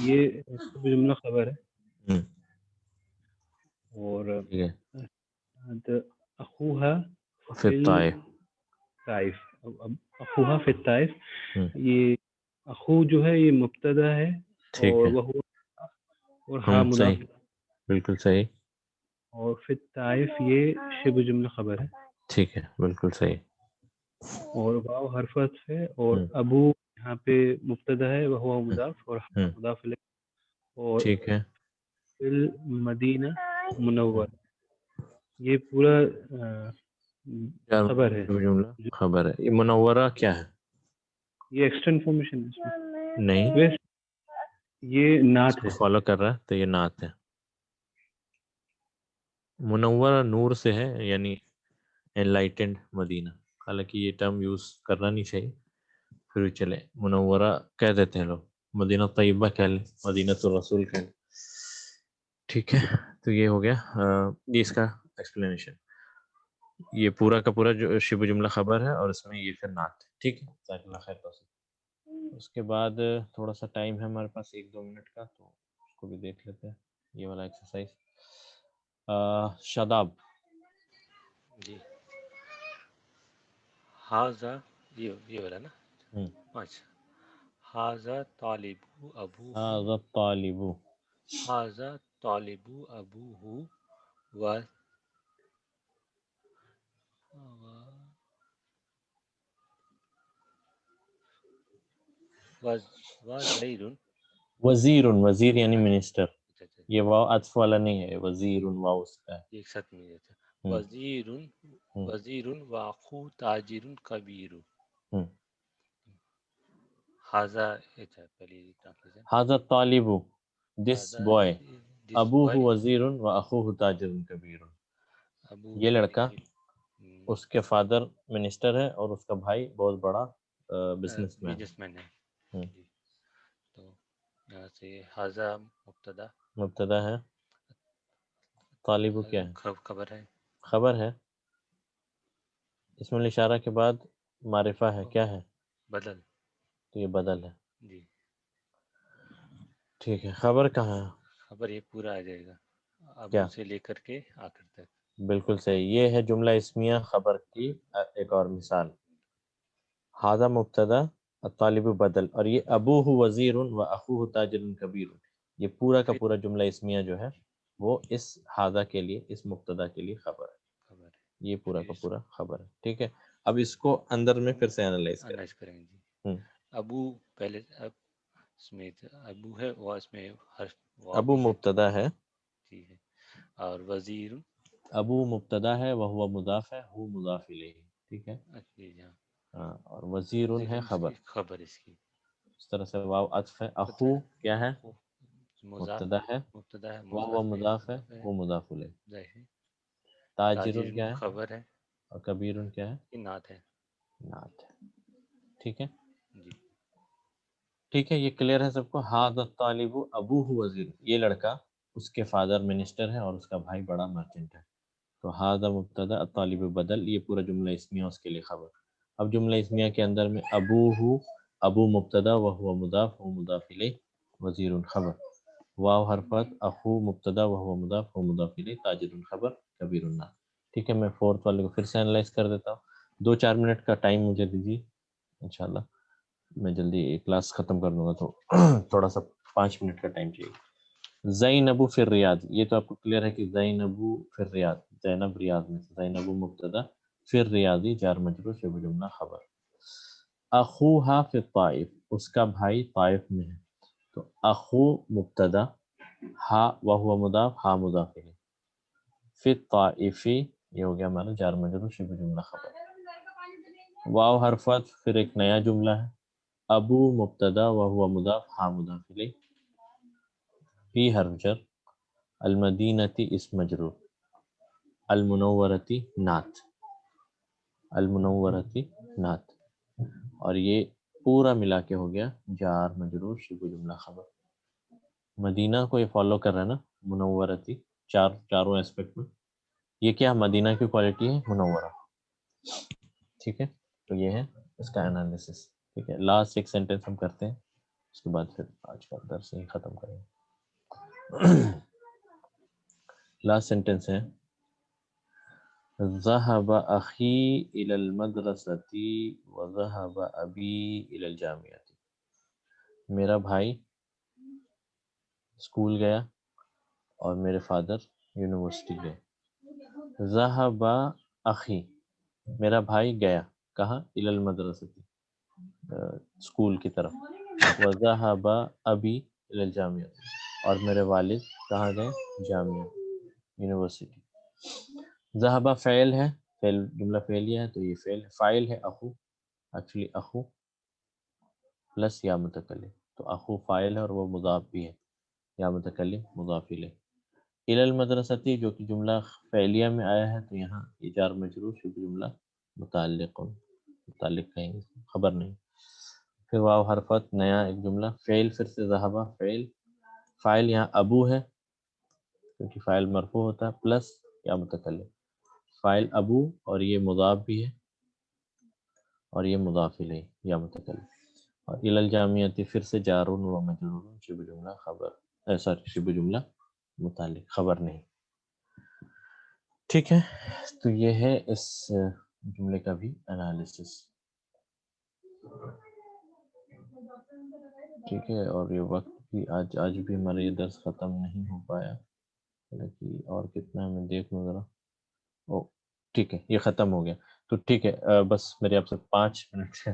یہ شبہ جملہ خبر ہے. اور ٹھیک ہے، اخوہا فی الطائف. طائف. اخوہا فی الطائف. یہ اخو جو ہے یہ مبتدا ہے، ٹھیک اور ہے، وہ اور ہا مضاف، صحیح، بالکل صحیح. اور فی الطائف یہ شبہ جملہ خبر ہے. ٹھیک ہے، بالکل صحیح. اور واو حرف عطف ہے، اور ابو یہاں پہ مبتدا ہے، وہ ہوا مضاف، اور مضاف الیہ. اور ٹھیک ہے، فی المدینہ منور، یہ پورا خبر ہے. جملہ خبر ہے. یہ منورہ کیا ہے؟ یہ ایکسٹرا انفارمیشن ہے اس میں. نہیں، یہ نعت ہے. فالو کر رہا ہے تو یہ نعت ہے. منورہ نور سے ہے، یعنی انلائٹنڈ مدینہ. حالانکہ یہ ٹرم یوز کرنا نہیں چاہیے، پھر بھی چلے، منورہ کہہ دیتے ہیں لوگ، مدینہ طیبہ کہہ لیں، مدینہ الرسول کہہ لیں. ٹھیک ہے، تو یہ ہو گیا یہ اس کا ایکسپلینیشن. یہ پورا کا پورا جو شبہ جملہ خبر ہے اور اس میں یہ پھر نعت ہے. ٹھیک ہے، جزاک اللہ خیر توصیف. اس کے بعد تھوڑا سا ٹائم ہے ہمارے پاس 1-2 منٹ کا، تو اس کو بھی دیکھ لیتے ہیں، یہ والا ایکسرسائز. شاداب. جی ہاذا، یہ والا نا. اچھا، ہاذا طالب ابو، هذا الطالب. ہاذا طالب ابوہ و زید. وزیر، وزیر یعنی منسٹر. یہ واو عطف والا نہیں ہے، وزیر واو اس کا ہے. ایک ساتھ میں جاتا ہے. وزیر و اخو تاجر کبیر. ہاذا پہلی ٹرانسلیشن. هذا الطالب، this boy. ابوہ ابو وزیر و اخوہ تاجر کبیر. یہ لڑکا، اس کے فادر منسٹر ہے اور اس کا بھائی بہت بڑا بزنس مین. بزنس مین ہے. جی، تو یہاں سے ہاذا مبتدا، مبتدا ہے، طالب کیا ہے؟ خبر ہے. خبر ہے. اسم الاشارہ کے بعد معرفہ ہے، کیا ہے؟ بدل. تو یہ بدل ہے. جی ٹھیک ہے، خبر کہاں ہے؟ خبر یہ پورا آ جائے گا، کیا؟ ابو سے لے کر کے آخر تک. بالکل صحیح. یہ ہے جملہ اسمیہ خبر کی ایک اور مثال. ہاذا مبتدا، الطالب بدل، اور یہ ابوہ وزیر و اخوہ تاجر کبیر. یہ پورا کا پورا جملہ اسمیہ جو ہے وہ اس ہاذا کے لیے، اس مبتدا کے لیے خبر ہے. خبر ہے. یہ پورا کا پورا خبر ہے. ٹھیک ہے، اب اس کو اندر میں پھر سے انالائز کریں گے. جی، کریں. ابو پہلے اس میں ابو ہے، وہ اس میں ابو مبتدا ہے. ٹھیک ہے، اور وزیر ابو مبتدا ہے، وہو مضاف ہے، ہو مضاف الیہ. ٹھیک ہے، ہاں، اور وزیر ہے خبر. خبر اس کی اس طرح سے واو عطف ہے. اخو کیا ہے؟ مبتدا ہے، مبتدا ہے، وہو مضاف ہے، ہو مضاف الیہ. تاجر کیا ہے؟ خبر ہے، اور کبیر کیا ہے؟ نعت ہے. نعت ہے. ٹھیک ہے، جی ٹھیک ہے، یہ کلیئر ہے سب کو. ھذا الطالب ابوہ وزیر، یہ لڑکا اس کے فادر منسٹر ہے اور اس کا بھائی بڑا مرچنٹ ہے. تو ھذا مبتدا، الطالب بدل، یہ پورا جملہ اسمیہ اس کے لیے خبر. اب جملہ اسمیہ کے اندر میں ابوہ، ابو مبتدا، وہو مضاف، ہو مضاف الیہ، وزیر خبر. واو حرفت، اخو مبتدا، وہو مضاف، ہو مضاف الیہ، تاجر خبر، کبیر الناس. ٹھیک ہے، میں فورتھ والے کو پھر سے انالائز کر دیتا ہوں. 2-4 منٹ کا ٹائم مجھے دیجیے، انشاءاللہ میں جلدی کلاس ختم کر دوں گا، تو تھوڑا سا 5 منٹ کا ٹائم چاہیے. زینب فی الریاض، یہ تو آپ کو کلیئر ہے کہ زینب فی الریاض، زینب ریاض میں. زینب مبتدا، فی الریاضی جار مجرور، شبہ جملہ خبر. اخوہا فی الطائف، اس کا بھائی طائف میں ہے. تو اخو مبتدا، ہا وہو مضاف، ہا مضاف الیہ. فی الطائفی، یہ ہو گیا ہمارا جار مجرور، شبہ جملہ خبر. واو حرفت، پھر ایک نیا جملہ ہے. ابو مبتدا، وہو مضاف، ہا مضاف الیہ. فی حرف جر. المدینتی اسم مجرور. المنورتی نعت. المنورتی نعت. اور یہ پورا ملا کے ہو گیا جار مجرور، شبہ جملہ خبر. مدینہ کو یہ فالو کر رہا ہے نا، منورتی، چاروں اسپیکٹ میں. یہ کیا مدینہ کی کوالٹی ہے؟ منورہ. ٹھیک ہے، تو یہ ہے اس کا انالیسس. ٹھیک ہے، لاسٹ ایک سینٹنس ہم کرتے ہیں، اس کے بعد پھر آج کا درس ہی ختم کریں گے. لاسٹ سینٹنس ہے، ذهب اخی الی المدرسۃ وذهب ابی الی الجامعہ. میرا بھائی اسکول گیا اور میرے فادر یونیورسٹی گئے. ذهب اخی، میرا بھائی گیا کہاں؟ الی المدرسۃ، اسکول کی طرف. وذهب ابی الی الجامعہ، اور میرے والد کہاں گئے؟ جامعہ، یونیورسٹی. ذهب فعل ہے، فعل جملہ فعلیہ ہے، تو یہ فعل. فاعل ہے اخو، ایکچولی اخو پلس یا متکلم، تو اخو فاعل ہے اور وہ مضاف بھی ہے، یا متکلم مضاف الیہ. الی المدرسۃ جو کہ جملہ فعلیہ میں آیا ہے، تو یہاں یہ جار مجرور، شبہ جملہ متعلق کہیں گے، خبر نہیں. پھر واو حرفت نیا ایک جملہ. فعل پھر سے ذہبہ فاعل یہاں ابو ہے کیونکہ فاعل مرفوع ہوتا ہے پلس یا متکلم. فاعل ابو اور یہ مضاف بھی ہے اور یہ مضاف الیہ یا متکلم. اور الی الجامعۃ پھر سے جار و مجرور شبہ جملہ خبر شبہ جملہ متعلق خبر نہیں. ٹھیک ہے، تو یہ ہے اس جملے کا بھی انالیسس. ٹھیک ہے، اور یہ وقت بھی آج بھی ہمارا یہ درس ختم نہیں ہو پایا، حالانکہ اور کتنا میں دیکھ لوں ذرا. او ٹھیک ہے، یہ ختم ہو گیا. تو ٹھیک ہے، بس میرے آپ سے 5 منٹ ہے.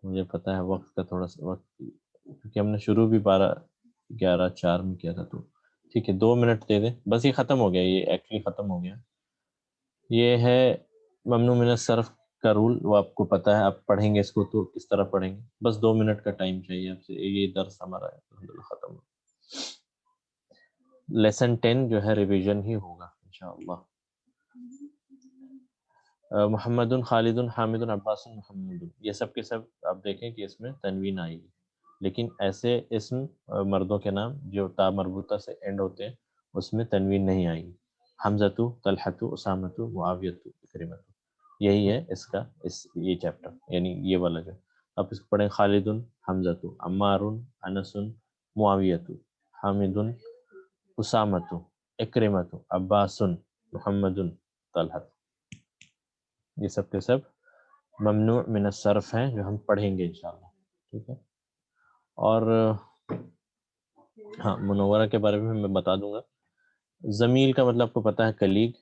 مجھے پتہ ہے وقت کا تھوڑا سا وقت، کیونکہ ہم نے شروع بھی 11:04 میں کیا تھا. تو ٹھیک ہے 2 منٹ دے دیں بس. یہ ختم ہو گیا، یہ ایکچولی ختم ہو گیا. یہ ہے ممنوع من الصرف کا رول، وہ آپ کو پتہ ہے. آپ پڑھیں گے اس کو تو کس طرح پڑھیں گے. بس 2 منٹ کا ٹائم چاہیے آپ سے. یہ درس ہمارا الحمدللہ ختم ہو. لیسن 10 جو ہے ریویژن ہی ہوگا انشاءاللہ. محمد خالد حامد عباس محمد، یہ سب کے سب آپ دیکھیں کہ اس میں تنوین آئی ہے، لیکن ایسے اسم مردوں کے نام جو تا مربوطہ سے اینڈ ہوتے ہیں اس میں تنوین نہیں آئی. حمزۃ، طلحۃ، اسامۃ، معاویۃ، اکرمۃ. یہی ہے اس کا یہ چیپٹر، یعنی یہ والا جو آپ اس کو پڑھیں. خالد، حمزۃ، عمار، انس، معاویۃ، حامد، اسامۃ، اکرمۃ، عباس، محمد، طلحۃ. یہ سب کے سب ممنوع من الصرف ہیں جو ہم پڑھیں گے انشاءاللہ. ٹھیک ہے، اور ہاں منورہ کے بارے میں بتا دوں گا. زمیل کا مطلب آپ کو پتہ ہے کلیگ.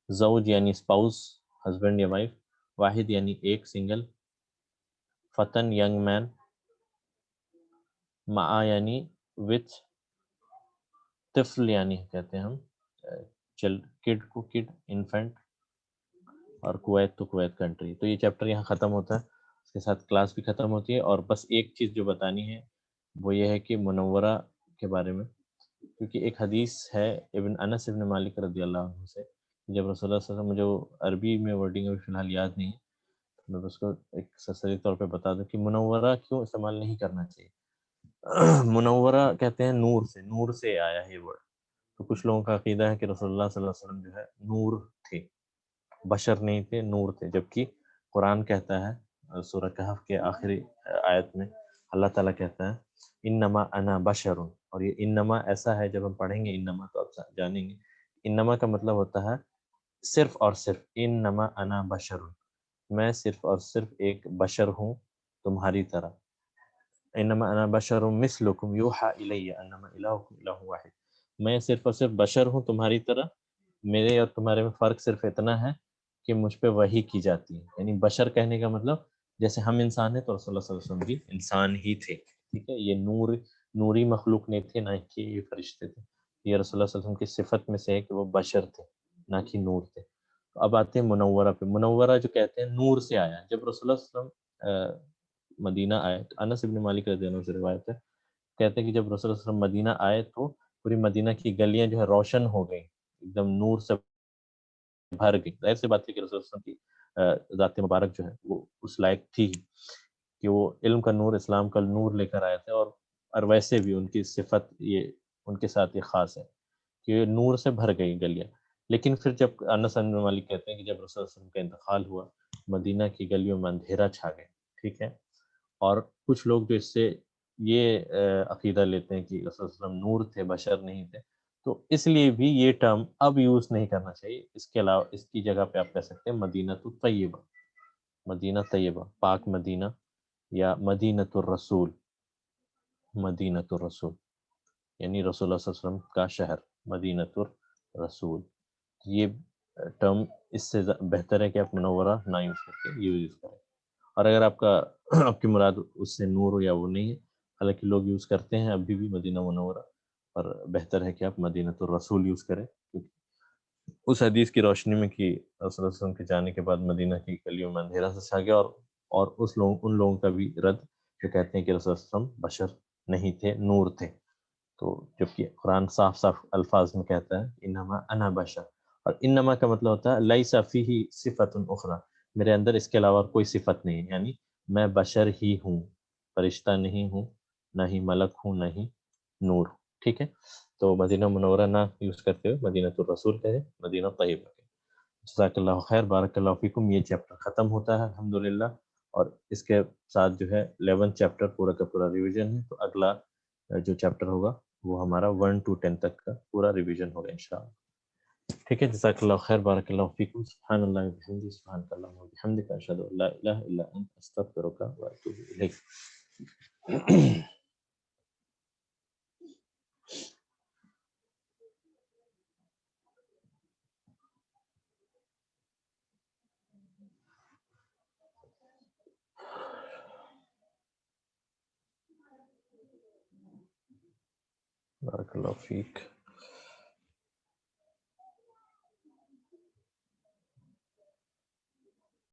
زوج یعنی اسپاؤس، ہسبینڈ یا وائف. واحد یعنی ایک، سنگل. فتن ینگ مین. مع یعنی وتھ. طفل یعنی کہتے ہیں ہم کڈ کو کڈ، انفینٹ. اور کویت تو کویت کنٹری. تو یہ چیپٹر یہاں ختم ہوتا ہے، اس کے ساتھ کلاس بھی ختم ہوتی ہے. اور بس ایک چیز جو بتانی ہے وہ یہ ہے کہ منورہ کے بارے میں، کیونکہ ایک حدیث ہے انس ابن مالک رضی اللہ عنہ سے، جب رسول اللہ صلی اللہ علیہ وسلم، مجھے وہ عربی میں ورڈنگ ابھی فی الحال یاد نہیں ہے، میں اس کو ایک سرسری طور پہ بتا دوں کہ منورہ کیوں استعمال نہیں کرنا چاہیے. منورہ کہتے ہیں نور سے آیا ہے یہ ورڈ. تو کچھ لوگوں کا عقیدہ ہے کہ رسول اللہ صلی اللہ علیہ وسلم جو ہے نور تھے، بشر نہیں تھے، نور تھے. جبکہ قرآن کہتا ہے سورہ کہف کے آخری آیت میں اللہ تعالیٰ کہتا ہے انما انا بشر. اور یہ انما ایسا ہے، جب ہم پڑھیں گے انما تو آپ جانیں گے انما کا مطلب ہوتا ہے صرف اور صرف. انما انا بشر، میں صرف اور صرف ایک بشر ہوں تمہاری طرح. انما انا بشر مثلکم یوحی الی انما الہکم الہ واحد، میں صرف اور صرف بشر ہوں تمہاری طرح. میرے اور تمہارے میں فرق صرف اتنا ہے کہ مجھ پہ وحی کی جاتی ہے. یعنی بشر کہنے کا مطلب جیسے ہم انسان ہیں تو رسول اللہ صلی اللہ علیہ وسلم بھی انسان ہی تھے. ٹھیک ہے، یہ نوری مخلوق نہیں تھے، نہ کہ یہ فرشتے تھے. یہ رسول اللہ صلی اللہ علیہ وسلم کی صفت میں سے ہے کہ وہ بشر تھے، نہ کہ نور تھے. تو اب آتے ہیں منورہ پہ. منورہ جو کہتے ہیں نور سے آیا. جب رسول اللہ صلی اللہ علیہ وسلم مدینہ آئے، تو انس ابن مالک رضی اللہ عنہ سے روایت ہے، کہتے ہیں کہ جب رسول اللہ صلی اللہ علیہ وسلم مدینہ آئے تو پوری مدینہ کی گلیاں جو ہے روشن ہو گئی، ایک دم نور سے بھر گئی. ظاہر سی بات ہے کہ رسول اللہ صلی اللہ علیہ وسلم کی ذات مبارک جو ہے وہ اس لائق تھی کہ وہ علم کا نور، اسلام کا نور لے کر آئے تھے. اور ویسے بھی ان کی صفت یہ ان کے ساتھ یہ خاص ہے کہ نور سے بھر گئی گلیاں. لیکن پھر جب انس بن مالک کہتے ہیں کہ جب رسول اللہ صلی اللہ علیہ وسلم کا انتقال ہوا، مدینہ کی گلیوں میں اندھیرا چھا گیا. ٹھیک ہے، اور کچھ لوگ جو اس سے یہ عقیدہ لیتے ہیں کہ رسول اللہ صلی اللہ علیہ وسلم نور تھے، بشر نہیں تھے، تو اس لیے بھی یہ ٹرم اب یوز نہیں کرنا چاہیے. اس کے علاوہ اس کی جگہ پہ آپ کہہ سکتے ہیں مدینہ طیبہ، مدینہ طیبہ، پاک مدینہ، یا مدینہ الرسول. مدینہ الرسول یعنی رسول اللہ صلی اللہ علیہ وسلم کا شہر، مدینہ الرسول. یہ ٹرم اس سے بہتر ہے کہ آپ منورہ نہ یوز کر کے یہ یوز کریں. اور اگر آپ کی مراد اس سے نور یا وہ نہیں ہے، حالانکہ لوگ یوز کرتے ہیں ابھی بھی مدینہ منورہ، پر بہتر ہے کہ آپ مدینہ الرسول یوز کریں، کیونکہ اس حدیث کی روشنی میں کہ رسول اللہ صلی اللہ علیہ وسلم کے جانے کے بعد مدینہ کی گلیوں میں اندھیرا سے چھا گیا. اور ان لوگوں کا بھی رد جو کہتے ہیں کہ رسول اللہ صلی اللہ علیہ وسلم بشر نہیں تھے، نور تھے. تو جبکہ قرآن صاف الفاظ میں کہتا ہے انما انا بشر. اور انما کا مطلب ہوتا ہے لیس فیہ صفت اخری، میرے اندر اس کے علاوہ کوئی صفت نہیں ہے، یعنی میں بشر ہی ہوں، فرشتہ نہیں ہوں، نہ ہی ملک ہوں، نہ ہی نور. ٹھیک ہے، تو مدینہ منورہ نہ یوز کرتے ہوئے مدینہ الرسول کہے، مدینہ طیبہ کہے. جزاک اللہ خیر، بارک اللہ فیکم. یہ چیپٹر ختم ہوتا ہے الحمدللہ، اور اس کے ساتھ جو ہے 11 چیپٹر پورا کا پورا ریویژن ہے. تو اگلا جو چیپٹر ہوگا وہ ہمارا 1 to 10 تک کا پورا ریویژن ہوگا انشاءاللہ. ٹھیک ہے، جزاک اللہ خیر، بارک اللہ فیکم. سبحان اللہ وبحمدہ، سبحانک اللہم وبحمدک، اشہد ان لا الہ الا انت، استغفرک واتوب الیک. بارک اللہ فیک.